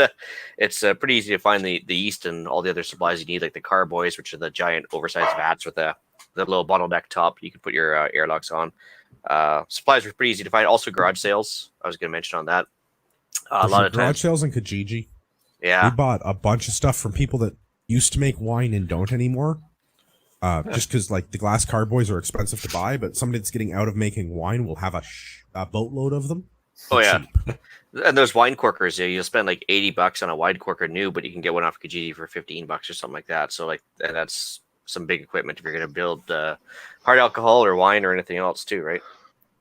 pretty easy to find the yeast and all the other supplies you need, like the carboys, which are the giant oversized vats with the little bottleneck top. You can put your airlocks on. Supplies are pretty easy to find. Also, garage sales. I was going to mention on that. A lot of garage sales in Kijiji. Yeah, we bought a bunch of stuff from people that used to make wine and don't anymore. Just because like the glass carboys are expensive to buy, but somebody that's getting out of making wine will have a boatload of them. Oh yeah, and those wine corkers. Yeah, you'll spend like $80 on a wine corker new, but you can get one off Kijiji for $15 or something like that. So like that's some big equipment if you're going to build hard alcohol or wine or anything else too, right?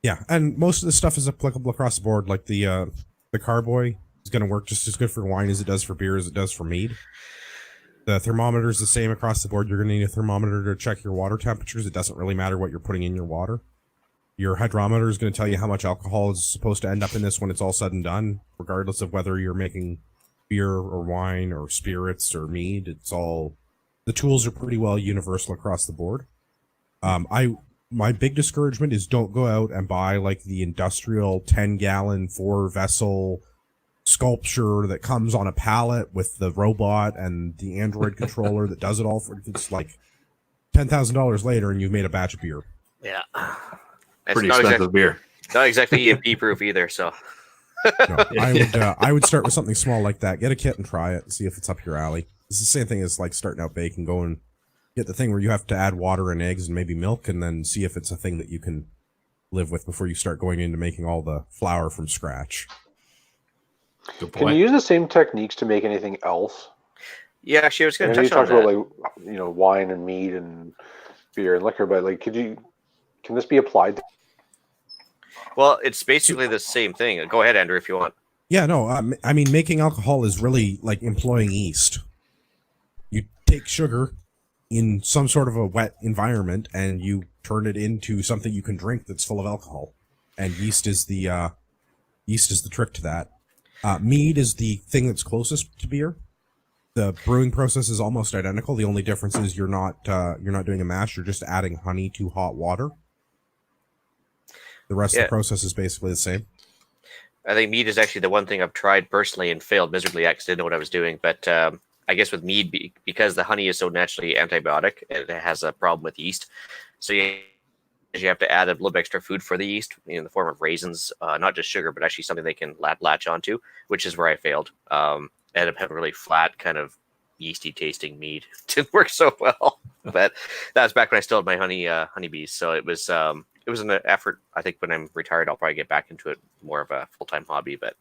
Yeah, and most of this stuff is applicable across the board. Like the carboy is going to work just as good for wine as it does for beer as it does for mead. The thermometer is the same across the board. You're going to need a thermometer to check your water temperatures. It doesn't really matter what you're putting in your water. Your hydrometer is going to tell you how much alcohol is supposed to end up in this when it's all said and done, regardless of whether you're making beer or wine or spirits or mead. It's all, the tools are pretty well universal across the board. My big discouragement is don't go out and buy like the industrial 10-gallon 4-vessel sculpture that comes on a pallet with the robot and the Android controller that does it all for. It's like $10,000 later and you've made a batch of beer. Yeah, Pretty expensive beer. Not exactly EMP proof either. So no, I would start with something small like that. Get a kit and try it and see if it's up your alley. It's the same thing as like starting out baking. Go and get the thing where you have to add water and eggs and maybe milk, and then see if it's a thing that you can live with before you start going into making all the flour from scratch. Good Can point. you use the same techniques to make anything else? yeah, actually, I was going I to know you touch on talked that. about like wine and mead and beer and liquor, but like can this be applied to? Well, it's basically the same thing. Go ahead, Andrew, if you want. Yeah, no, I mean, making alcohol is really like employing yeast. You take sugar in some sort of a wet environment and you turn it into something you can drink that's full of alcohol. And yeast is the trick to that. Mead is the thing that's closest to beer. The brewing process is almost identical. The only difference is you're not doing a mash. You're just adding honey to hot water. The rest of the process is basically the same. I think mead is actually the one thing I've tried personally and failed miserably at because I didn't know what I was doing. But I guess with mead, because the honey is so naturally antibiotic, it has a problem with yeast. So you you have to add a little bit extra food for the yeast in the form of raisins, not just sugar, but actually something they can latch onto, which is where I failed. Ended up having really flat, kind of yeasty tasting mead. Didn't work so well, but that was back when I still had my honeybees. So it was an effort. I think when I'm retired, I'll probably get back into it more of a full-time hobby. But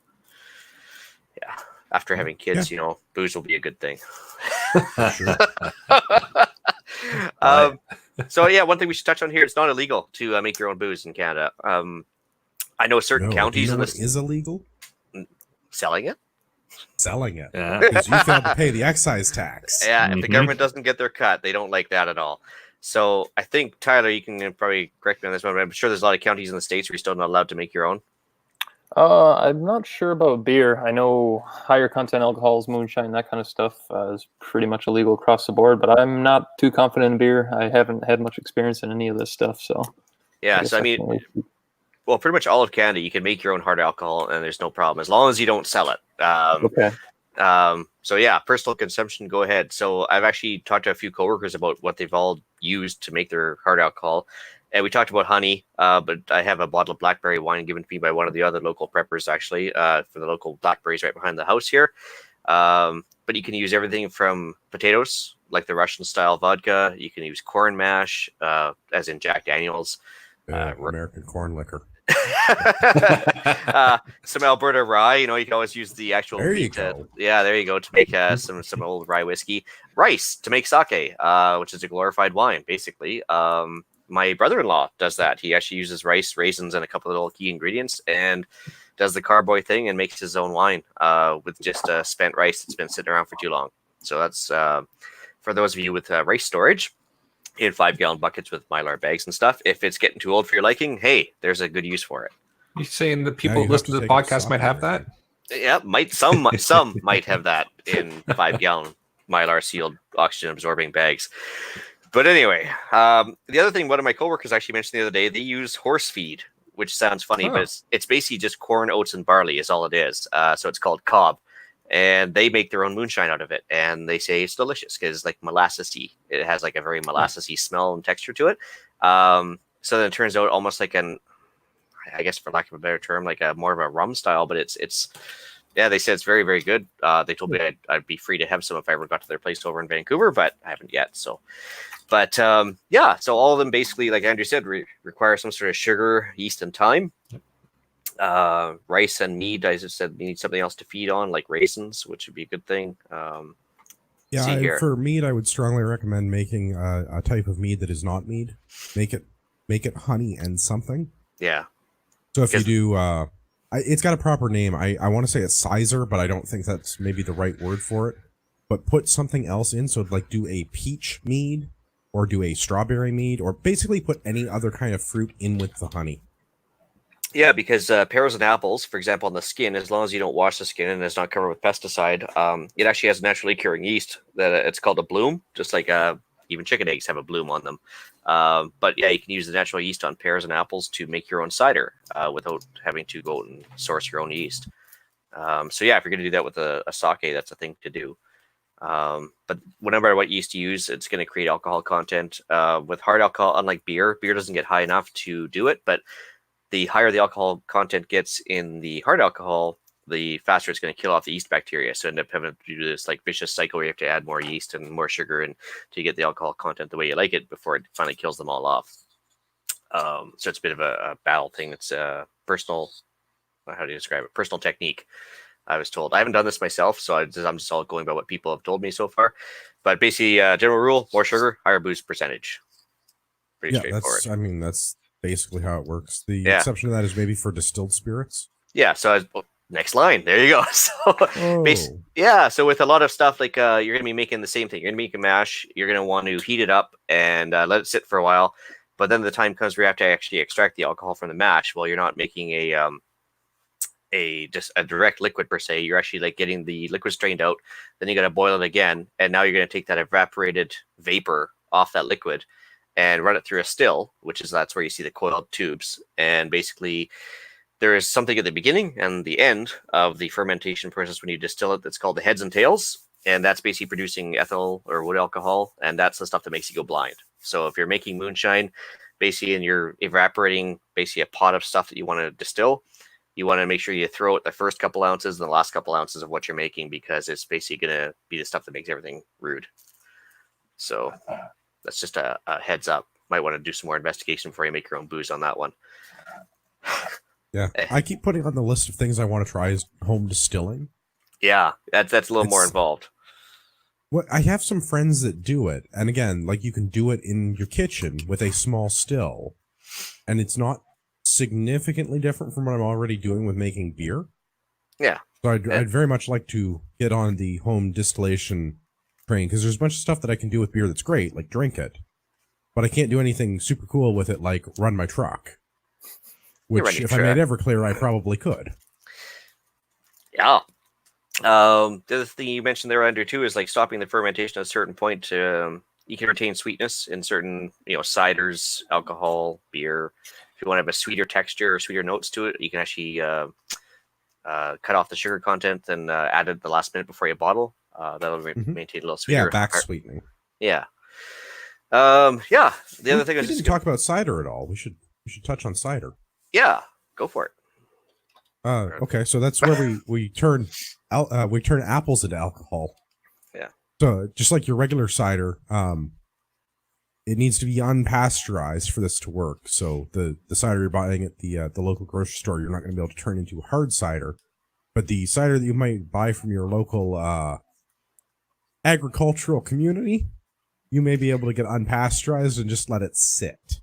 yeah, after having kids, booze will be a good thing. Sure. So yeah, one thing we should touch on here: it's not illegal to make your own booze in Canada. I know certain counties you know in what is illegal? Selling it. Selling it. Yeah. Because you failed to pay the excise tax. Yeah, if the government doesn't get their cut, they don't like that at all. So I think, Tyler, you can probably correct me on this one, but I'm sure there's a lot of counties in the States where you're still not allowed to make your own. I'm not sure about beer. I know higher content alcohols, moonshine, that kind of stuff is pretty much illegal across the board, but I'm not too confident in beer. I haven't had much experience in any of this stuff, so... Yeah, so I mean, well, pretty much all of Canada, you can make your own hard alcohol, and there's no problem, as long as you don't sell it. Okay. So yeah, personal consumption, go ahead. So I've actually talked to a few coworkers about what they've all used to make their hard alcohol. And we talked about honey, but I have a bottle of blackberry wine given to me by one of the other local preppers, actually, for the local blackberries right behind the house here. But you can use everything from potatoes, like the Russian-style vodka. You can use corn mash, as in Jack Daniels. American corn liquor. Some Alberta rye. You can always use the actual There you wheat. go. There you go, to make some old rye whiskey. Rice to make sake, which is a glorified wine, basically. My brother-in-law does that. He actually uses rice, raisins, and a couple of little key ingredients, and does the carboy thing and makes his own wine with just spent rice that's been sitting around for too long. So that's for those of you with rice storage in 5-gallon buckets with Mylar bags and stuff. If it's getting too old for your liking, hey, there's a good use for it. You saying that people you have listening to to the take a podcast might have soccer that? Yeah, some might have that in 5-gallon Mylar sealed oxygen absorbing bags. But anyway, the other thing, one of my coworkers actually mentioned the other day, they use horse feed, which sounds funny, but it's basically just corn, oats, and barley is all it is. So it's called cob, and they make their own moonshine out of it, and they say it's delicious because it's like molassesy. It has like a very molassesy smell and texture to it. So then it turns out almost like I guess for lack of a better term, like a more of a rum style, but it's yeah, they said it's very, very good. They told me I'd be free to have some if I ever got to their place over in Vancouver, but I haven't yet. So, but yeah, so all of them basically, like Andrew said, require some sort of sugar, yeast, and thyme. Rice and mead, I just said, you need something else to feed on, like raisins, which would be a good thing. For mead, I would strongly recommend making a type of mead that is not mead. Make it honey and something. Yeah. So if you do, it's got a proper name. I want to say it's Sizer, but I don't think that's maybe the right word for it. But put something else in. So like do a peach mead or do a strawberry mead or basically put any other kind of fruit in with the honey. Yeah, because pears and apples, for example, on the skin, as long as you don't wash the skin and it's not covered with pesticide, it actually has naturally curing yeast. That it's called a bloom, just like even chicken eggs have a bloom on them. But yeah, you can use the natural yeast on pears and apples to make your own cider without having to go and source your own yeast. So yeah, if you're going to do that with a sake, that's a thing to do. But no matter what yeast you use, it's going to create alcohol content. With hard alcohol, unlike beer doesn't get high enough to do it, but the higher the alcohol content gets in the hard alcohol, the faster it's going to kill off the yeast bacteria. So end up having to do this like vicious cycle where you have to add more yeast and more sugar and to get the alcohol content the way you like it before it finally kills them all off. So it's a bit of a battle thing. It's a personal, how do you describe it? Personal technique, I was told. I haven't done this myself, so I'm just all going by what people have told me so far. But basically, general rule, more sugar, higher boost percentage. Pretty straightforward. That's basically how it works. The exception to that is maybe for distilled spirits. Yeah, so next line. There you go. So so with a lot of stuff, like you're going to be making the same thing. You're going to make a mash. You're going to want to heat it up and let it sit for a while. But then the time comes where you have to actually extract the alcohol from the mash. Well, you're not making just a direct liquid per se. You're actually like getting the liquid strained out. Then you got to boil it again. And now you're going to take that evaporated vapor off that liquid and run it through a still, that's where you see the coiled tubes. And basically there is something at the beginning and the end of the fermentation process when you distill it that's called the heads and tails. And that's basically producing ethyl or wood alcohol. And that's the stuff that makes you go blind. So if you're making moonshine, basically in your evaporating, basically a pot of stuff that you want to distill, you want to make sure you throw out the first couple ounces and the last couple ounces of what you're making, because it's basically going to be the stuff that makes everything rude. So that's just a heads up. Might want to do some more investigation before you make your own booze on that one. Yeah, I keep putting on the list of things I want to try is home distilling. Yeah, that's a little more involved. What I have some friends that do it, and again, like you can do it in your kitchen with a small still, and it's not significantly different from what I'm already doing with making beer. Yeah. So I'd very much like to get on the home distillation train, because there's a bunch of stuff that I can do with beer that's great, like drink it, but I can't do anything super cool with it, like run my truck. Which, if I made Everclear, I probably could. Yeah. The other thing you mentioned there, Andrew, too, is like stopping the fermentation at a certain point. You can retain sweetness in certain, ciders, alcohol, beer. If you want to have a sweeter texture or sweeter notes to it, you can actually cut off the sugar content and add it the last minute before you bottle. That'll maintain a little sweeter. Yeah, back sweetening. Yeah. The other thing we is didn't talk about cider at all. We should touch on cider. Yeah, go for it. Okay, so that's where we turn apples into alcohol. Yeah. So just like your regular cider, it needs to be unpasteurized for this to work. So the cider you're buying at the local grocery store, you're not going to be able to turn into hard cider. But the cider that you might buy from your local agricultural community, you may be able to get unpasteurized and just let it sit.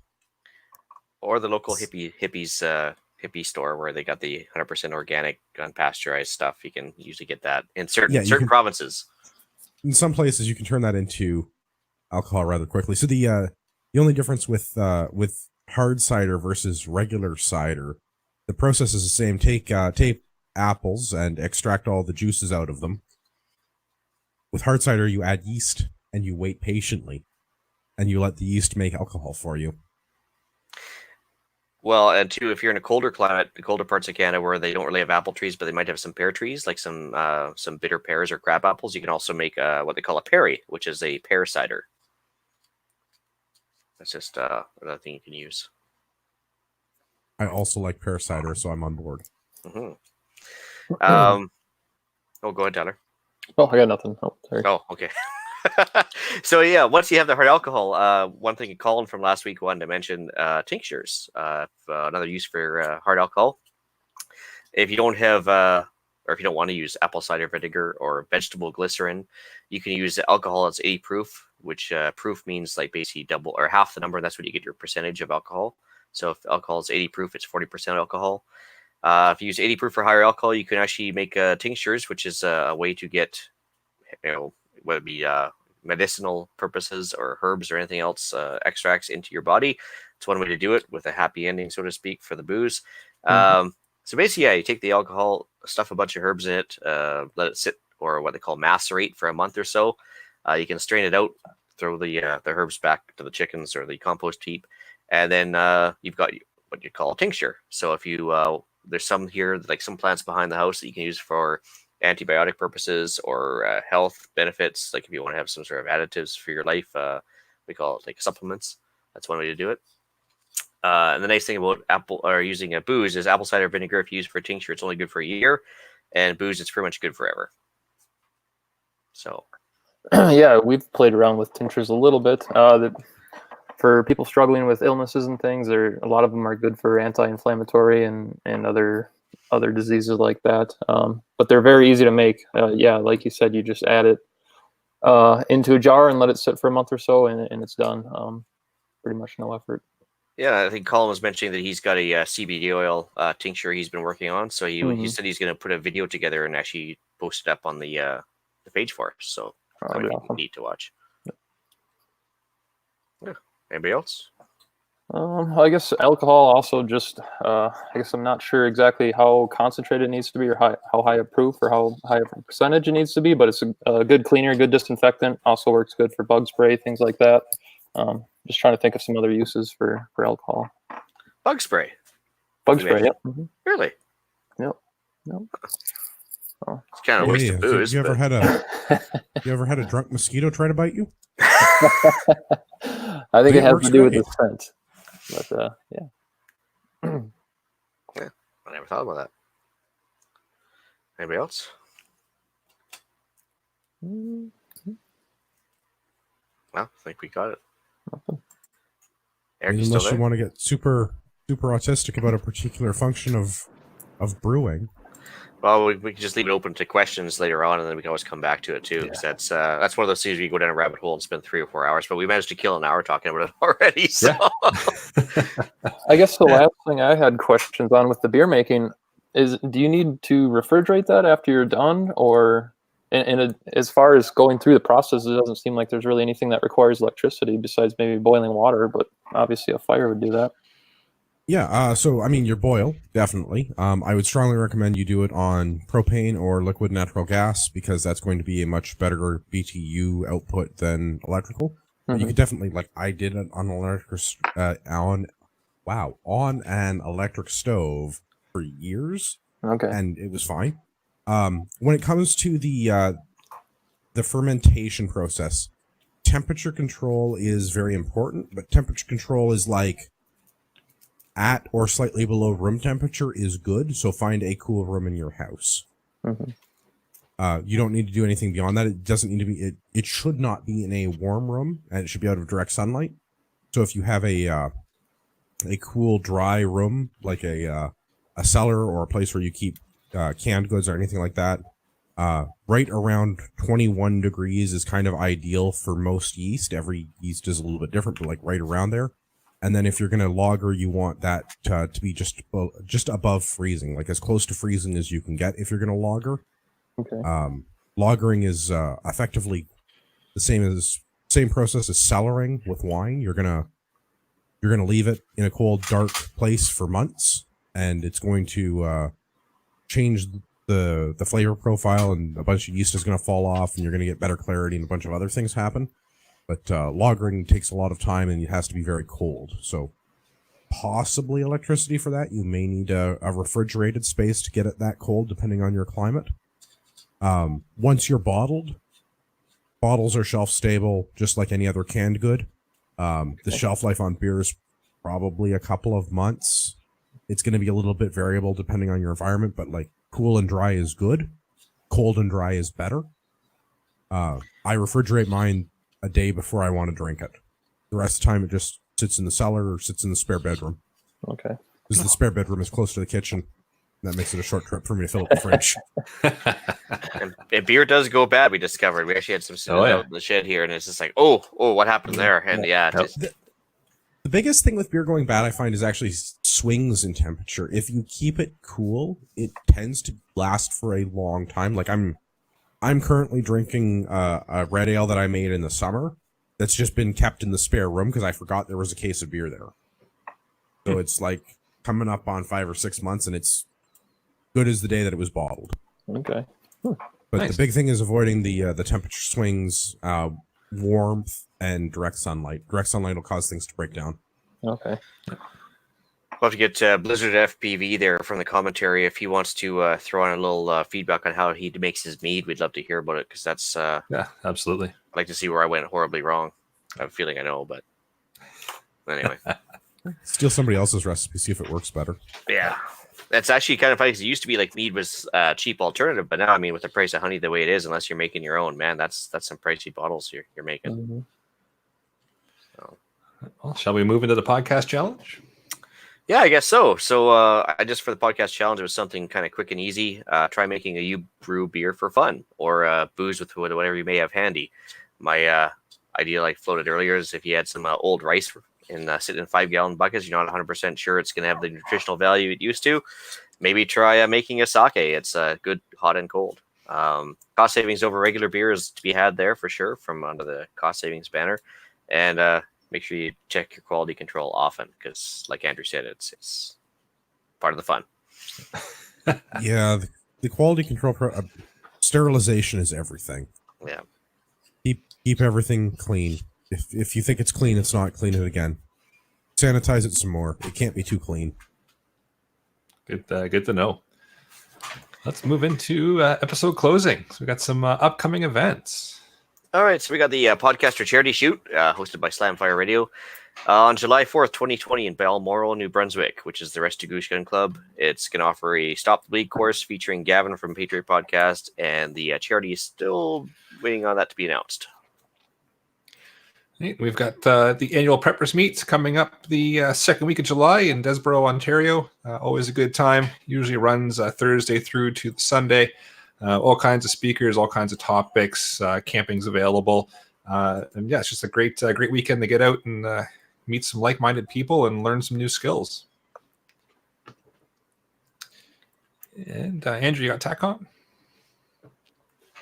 Or the local hippie store where they got the 100% organic, unpasteurized stuff. You can usually get that in certain provinces. In some places, you can turn that into alcohol rather quickly. So the only difference with hard cider versus regular cider, the process is the same. Take apples and extract all the juices out of them. With hard cider, you add yeast and you wait patiently, and you let the yeast make alcohol for you. Well, and too, if you're in a colder climate, the colder parts of Canada where they don't really have apple trees, but they might have some pear trees, like some bitter pears or crab apples, you can also make what they call a perry, which is a pear cider. That's just another thing you can use. I also like pear cider, so I'm on board. Mm-hmm. Go ahead, Tyler. Oh, I got nothing. Oh, sorry. Oh, okay. So yeah, once you have the hard alcohol, one thing Colin from last week wanted to mention tinctures. Another use for hard alcohol. If you don't have, or if you don't want to use apple cider vinegar or vegetable glycerin, you can use alcohol that's 80 proof, which proof means like basically double or half the number, and that's what you get your percentage of alcohol. So if alcohol is 80 proof, it's 40% alcohol. If you use 80 proof or higher alcohol, you can actually make tinctures, which is a way to get, whether it be medicinal purposes or herbs or anything else, extracts into your body. It's one way to do it with a happy ending, so to speak, for the booze. So basically, yeah, you take the alcohol, stuff a bunch of herbs in it, let it sit, or what they call macerate, for a month or so. You can strain it out, throw the herbs back to the chickens or the compost heap, and then you've got what you call a tincture. So if you there's some here, like some plants behind the house that you can use for antibiotic purposes or health benefits, like if you want to have some sort of additives for your life, we call it like supplements. That's one way to do it. And the nice thing about using a booze is apple cider vinegar, if you use it for a tincture, it's only good for a year, and booze, it's pretty much good forever. So yeah, we've played around with tinctures a little bit. For people struggling with illnesses and things, a lot of them are good for anti-inflammatory and other diseases like that. But they're very easy to make. Like you said, you just add it into a jar and let it sit for a month or so, and it's done. Pretty much no effort. Yeah, I think Colin was mentioning that he's got a CBD oil tincture he's been working on. So he said he's going to put a video together and actually post it up on the page for us. So that'd be awesome. Neat to watch. Yeah. Anybody else? I guess alcohol also just, I guess I'm not sure exactly how concentrated it needs to be or how high a proof or how high a percentage it needs to be, but it's a good cleaner, good disinfectant. Also works good for bug spray, things like that. Just trying to think of some other uses for alcohol. Bug spray? Bug spray, yep. Mm-hmm. Really? Yep. Oh. It's kind of a waste of booze. You ever had a drunk mosquito try to bite you? I think it has to do with the scent. But yeah. Yeah, I never thought about that. Anybody else? Well, I think we got it. Eric, you still Unless there? you want to get super autistic about a particular function of brewing. Well, we can just leave it open to questions later on, and then we can always come back to it too. 'Cause that's one of those things where you go down a rabbit hole and spend 3 or 4 hours. But we managed to kill an hour talking about it already. So. I guess the last thing I had questions on with the beer making is: do you need to refrigerate that after you're done, or? And as far as going through the process, it doesn't seem like there's really anything that requires electricity besides maybe boiling water. But obviously, a fire would do that. Yeah, so I mean, your boil, definitely. I would strongly recommend you do it on propane or liquid natural gas because that's going to be a much better BTU output than electrical. But you could definitely, like I did it on on an electric stove for years, Okay. and it was fine. When it comes to the fermentation process, temperature control is very important, but temperature control is like at or slightly below room temperature is good, so find a cool room in your house. You don't need to do anything beyond that. It doesn't need to be, it should not be in a warm room, and it should be out of direct sunlight. So if you have a cool, dry room, like a cellar or a place where you keep canned goods or anything like that, right around 21 degrees is kind of ideal for most yeast. Every yeast is a little bit different, but like right around there. And then if you're going to lager, you want that to be just above freezing, like as close to freezing as you can get if you're going to lager. Okay. Lagering is effectively the same process as cellaring with wine. You're gonna leave it in a cold, dark place for months, and it's going to change the flavor profile, and a bunch of yeast is going to fall off, and you're going to get better clarity, and a bunch of other things happen. But lagering takes a lot of time, and it has to be very cold. So possibly electricity for that. You may need a refrigerated space to get it that cold, depending on your climate. Once you're bottled, bottles are shelf stable, just like any other canned good. The shelf life on beer is probably a couple of months. It's going to be a little bit variable depending on your environment, but like cool and dry is good. Cold and dry is better. I refrigerate mine a day before I want to drink it. The rest of the time it just sits in the cellar or sits in the spare bedroom. Okay. Because the spare bedroom is close to the kitchen. That makes it a short trip for me to fill up the fridge. And beer does go bad, we discovered. We actually had some snow out in the shed here, and it's just like, oh, what happened there? And The biggest thing with beer going bad, I find, is actually swings in temperature. If you keep it cool, it tends to last for a long time. Like I'm currently drinking a red ale that I made in the summer that's just been kept in the spare room because I forgot there was a case of beer there. So it's like coming up on 5 or 6 months, and it's good as the day that it was bottled. Okay. But Nice. the big thing is avoiding the temperature swings, warmth, and direct sunlight. Direct sunlight will cause things to break down. Okay. We'll have to get Blizzard FPV there from the commentary if he wants to throw on a little feedback on how he makes his mead. We'd love to hear about it because that's Yeah, absolutely. I'd like to see where I went horribly wrong. I have a feeling I know, but anyway. Steal somebody else's recipe, see if it works better. Yeah. That's actually kind of funny because it used to be like mead was a cheap alternative, but now, I mean, with the price of honey the way it is, unless you're making your own, man, that's some pricey bottles you're making. Mm-hmm. So. Well, shall we move into the podcast challenge? Yeah, I guess so. So I just, for the podcast challenge, it was something kind of quick and easy. Try making a you brew beer for fun, or booze with whatever you may have handy. My idea, like floated earlier, is if you had some old rice sitting in 5-gallon buckets, you're not 100% sure it's going to have the nutritional value it used to. Maybe try making a sake. It's good hot and cold. Cost savings over regular beer is to be had there for sure from under the cost savings banner. And make sure you check your quality control often because, like Andrew said, it's part of the fun. Yeah, the quality control sterilization is everything. Yeah. Keep everything clean. If you think it's clean, it's not. Clean it again. Sanitize it some more. It can't be too clean. Good to know. Let's move into episode closing. So we got some upcoming events. All right, so we got the podcaster charity shoot hosted by Slamfire Radio on July 4th, 2020 in Balmoral, New Brunswick, which is the Rest to Goose Gun Club. It's going to offer a Stop the Bleed course featuring Gavin from Patriot Podcast, and the charity is still waiting on that to be announced. We've got the annual Preppers Meets coming up the second week of July in Desborough, Ontario. Always a good time. Usually runs Thursday through to the Sunday. All kinds of speakers, all kinds of topics. Camping's available. And yeah, it's just a great weekend to get out and meet some like-minded people and learn some new skills. And Andrew, you got TACOM?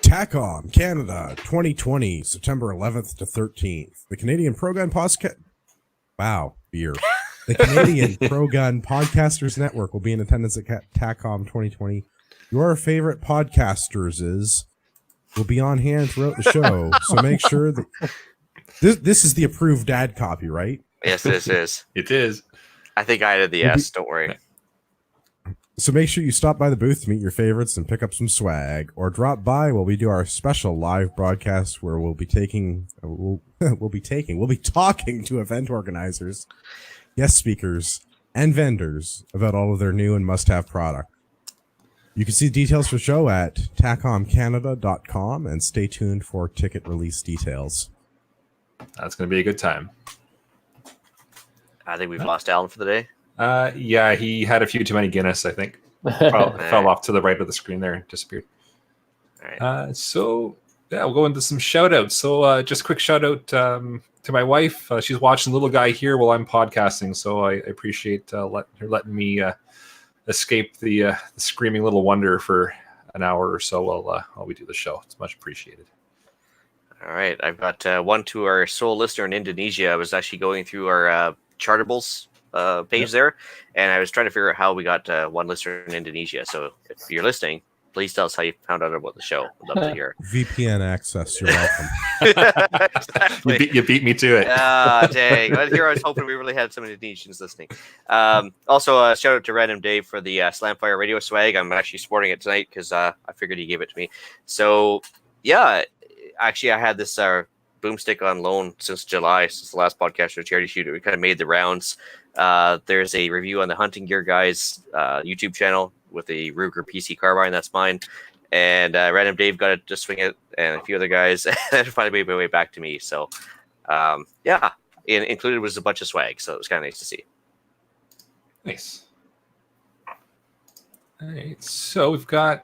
TACOM Canada 2020, September 11th to 13th. The Canadian Pro Gun Podcast. Wow, beer. The Canadian Pro Gun Podcasters Network will be in attendance at TACOM 2020. Your favorite podcasters will be on hand throughout the show, so make sure that this is the approved dad copy, right? Yes, this is. It is. I think I added the S. Don't worry. So make sure you stop by the booth to meet your favorites and pick up some swag, or drop by while we do our special live broadcast where we'll be talking to event organizers, guest speakers, and vendors about all of their new and must-have product. You can see details for the show at tacomcanada.com and stay tuned for ticket release details. That's going to be a good time. I think we've lost Alan for the day. Yeah, he had a few too many Guinness, I think. Fell off to the right of the screen there and disappeared. All right. So, yeah, we'll go into some shout-outs. So, just a quick shout-out to my wife. She's watching Little Guy here while I'm podcasting, so I appreciate her letting me escape the screaming little wonder for an hour or so while we do the show. It's much appreciated. All right. I've got one to our sole listener in Indonesia. I was actually going through our Chartables page there, and I was trying to figure out how we got one listener in Indonesia. So if you're listening, please tell us how you found out about the show. I'd love to hear. VPN access, you're welcome. Exactly. You beat me to it. Dang. Well, here I was hoping we really had some Indonesians listening. Also, shout out to Random Dave for the Slamfire Radio swag. I'm actually sporting it tonight because I figured he gave it to me. So, yeah, actually, I had this boomstick on loan since July, since the last podcast or charity shoot. We kind of made the rounds. There's a review on the Hunting Gear Guys YouTube channel with a Ruger PC carbine. That's mine. And Random Dave got it to swing it, and a few other guys, and finally made my way back to me. So, yeah, included was a bunch of swag. So it was kind of nice to see. Nice. All right. So we've got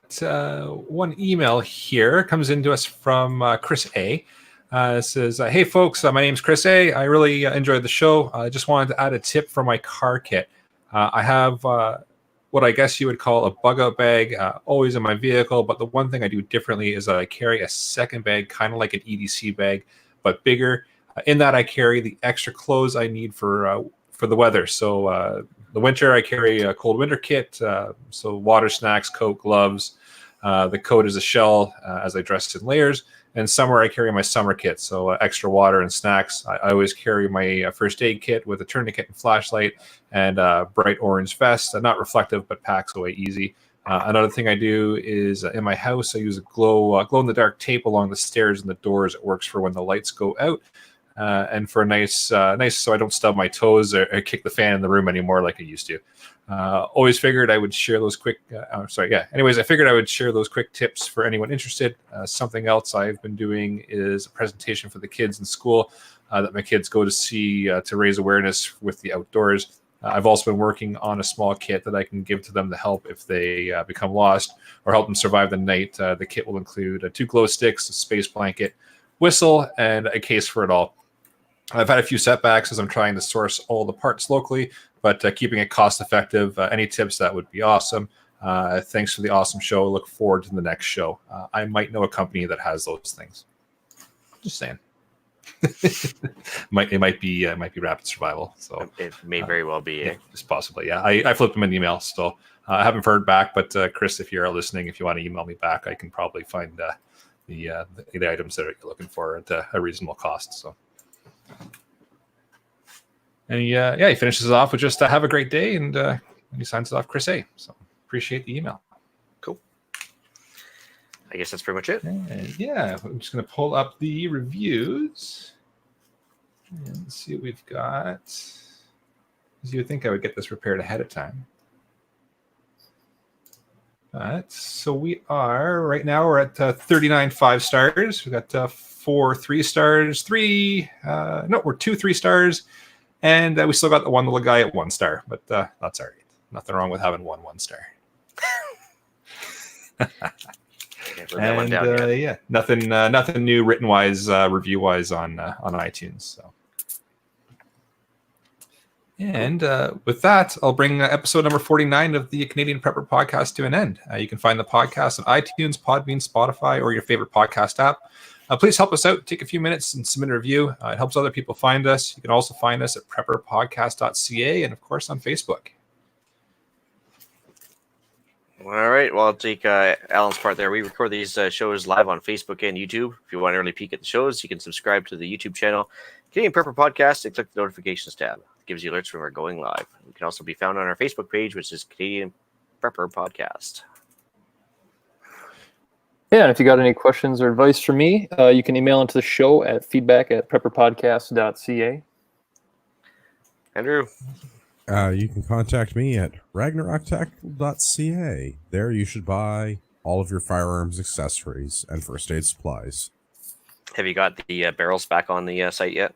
one email here. It comes into us from Chris A. It says, hey, folks, my name's Chris A. I really enjoyed the show. I just wanted to add a tip for my car kit. I have what I guess you would call a bug-out bag always in my vehicle, but the one thing I do differently is that I carry a second bag, kind of like an EDC bag, but bigger. In that, I carry the extra clothes I need for the weather. So the winter, I carry a cold winter kit, so water, snacks, coat, gloves. The coat is a shell as I dress in layers. And summer, I carry my summer kit, so extra water and snacks. I always carry my first aid kit with a tourniquet and flashlight and bright orange vest, not reflective, but packs away easy. Another thing I do is in my house, I use a glow-in-the-dark tape along the stairs and the doors. It works for when the lights go out. And for nice, so I don't stub my toes or kick the fan in the room anymore like I used to. Always figured I would share those quick. Anyways, I figured I would share those quick tips for anyone interested. Something else I've been doing is a presentation for the kids in school that my kids go to see to raise awareness with the outdoors. I've also been working on a small kit that I can give to them to help if they become lost or help them survive the night. The kit will include 2 glow sticks, a space blanket, whistle, and a case for it all. I've had a few setbacks as I'm trying to source all the parts locally, but keeping it cost effective. Any tips, that would be awesome. Thanks for the awesome show. Look forward to the next show. I might know a company that has those things. Just saying. It might be Rapid Survival. So it may very well be. Yeah, just possibly. Yeah, I flipped them an email still. I haven't heard back, but Chris, if you're listening, if you want to email me back, I can probably find the items that you're looking for at a reasonable cost. So. And he finishes it off with just have a great day, and he signs it off, Chris A. So appreciate the email. Cool. I guess that's pretty much it. And yeah, I'm just going to pull up the reviews and see what we've got. You would think I would get this prepared ahead of time. So we are, right now, we're at 39 5 stars. We've got 4 3 stars, we're 2 3 stars. And we still got the one little guy at 1 star, but that's all right. Nothing wrong with having 1 star. And yeah, nothing new written wise, review wise on iTunes. So, and with that, I'll bring episode number 49 of the Canadian Prepper Podcast to an end. You can find the podcast on iTunes, Podbean, Spotify, or your favorite podcast app. Please help us out. Take a few minutes and submit a review. It helps other people find us. You can also find us at prepperpodcast.ca and, of course, on Facebook. All right. Well, I'll take Alan's part there. We record these shows live on Facebook and YouTube. If you want an early peek at the shows, you can subscribe to the YouTube channel, Canadian Prepper Podcast, and click the notifications tab. It gives you alerts when we're going live. We can also be found on our Facebook page, which is Canadian Prepper Podcast. Yeah, and if you got any questions or advice for me, you can email into the show at feedback@prepperpodcast.ca. Andrew? You can contact me at ragnaroktech.ca. There you should buy all of your firearms accessories and first aid supplies. Have you got the barrels back on the site yet?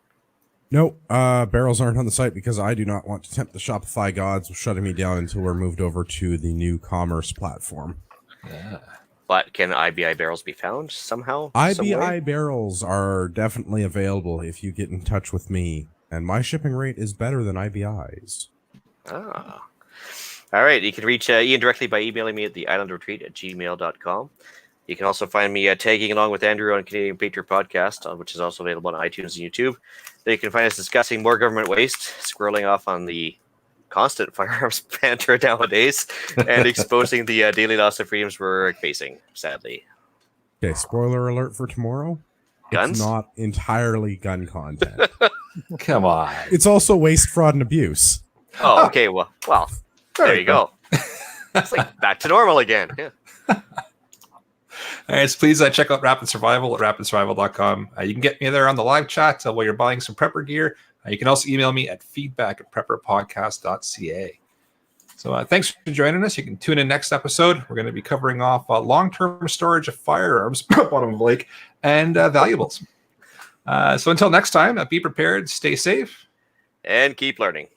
Nope, barrels aren't on the site because I do not want to tempt the Shopify gods with shutting me down until we're moved over to the new commerce platform. Yeah. But can IBI barrels be found somehow? IBI barrels are definitely available if you get in touch with me, and my shipping rate is better than IBI's. Ah. All right. You can reach Ian directly by emailing me at theislandretreat@gmail.com. You can also find me tagging along with Andrew on Canadian Patriot Podcast, which is also available on iTunes and YouTube. There you can find us discussing more government waste, squirreling off on the constant firearms banter nowadays, and exposing the daily loss of freedoms we're facing, sadly. Okay, spoiler alert for tomorrow. Guns? It's not entirely gun content. Come on. It's also waste, fraud, and abuse. Oh, okay. Well, there you go. It's like back to normal again. Yeah. All right, so please check out Rapid Survival at rapidsurvival.com. You can get me there on the live chat while you're buying some prepper gear. You can also email me at feedback@prepperpodcast.ca. So thanks for joining us. You can tune in next episode. We're going to be covering off long-term storage of firearms, bottom of the lake, and valuables. So until next time, be prepared, stay safe, and keep learning.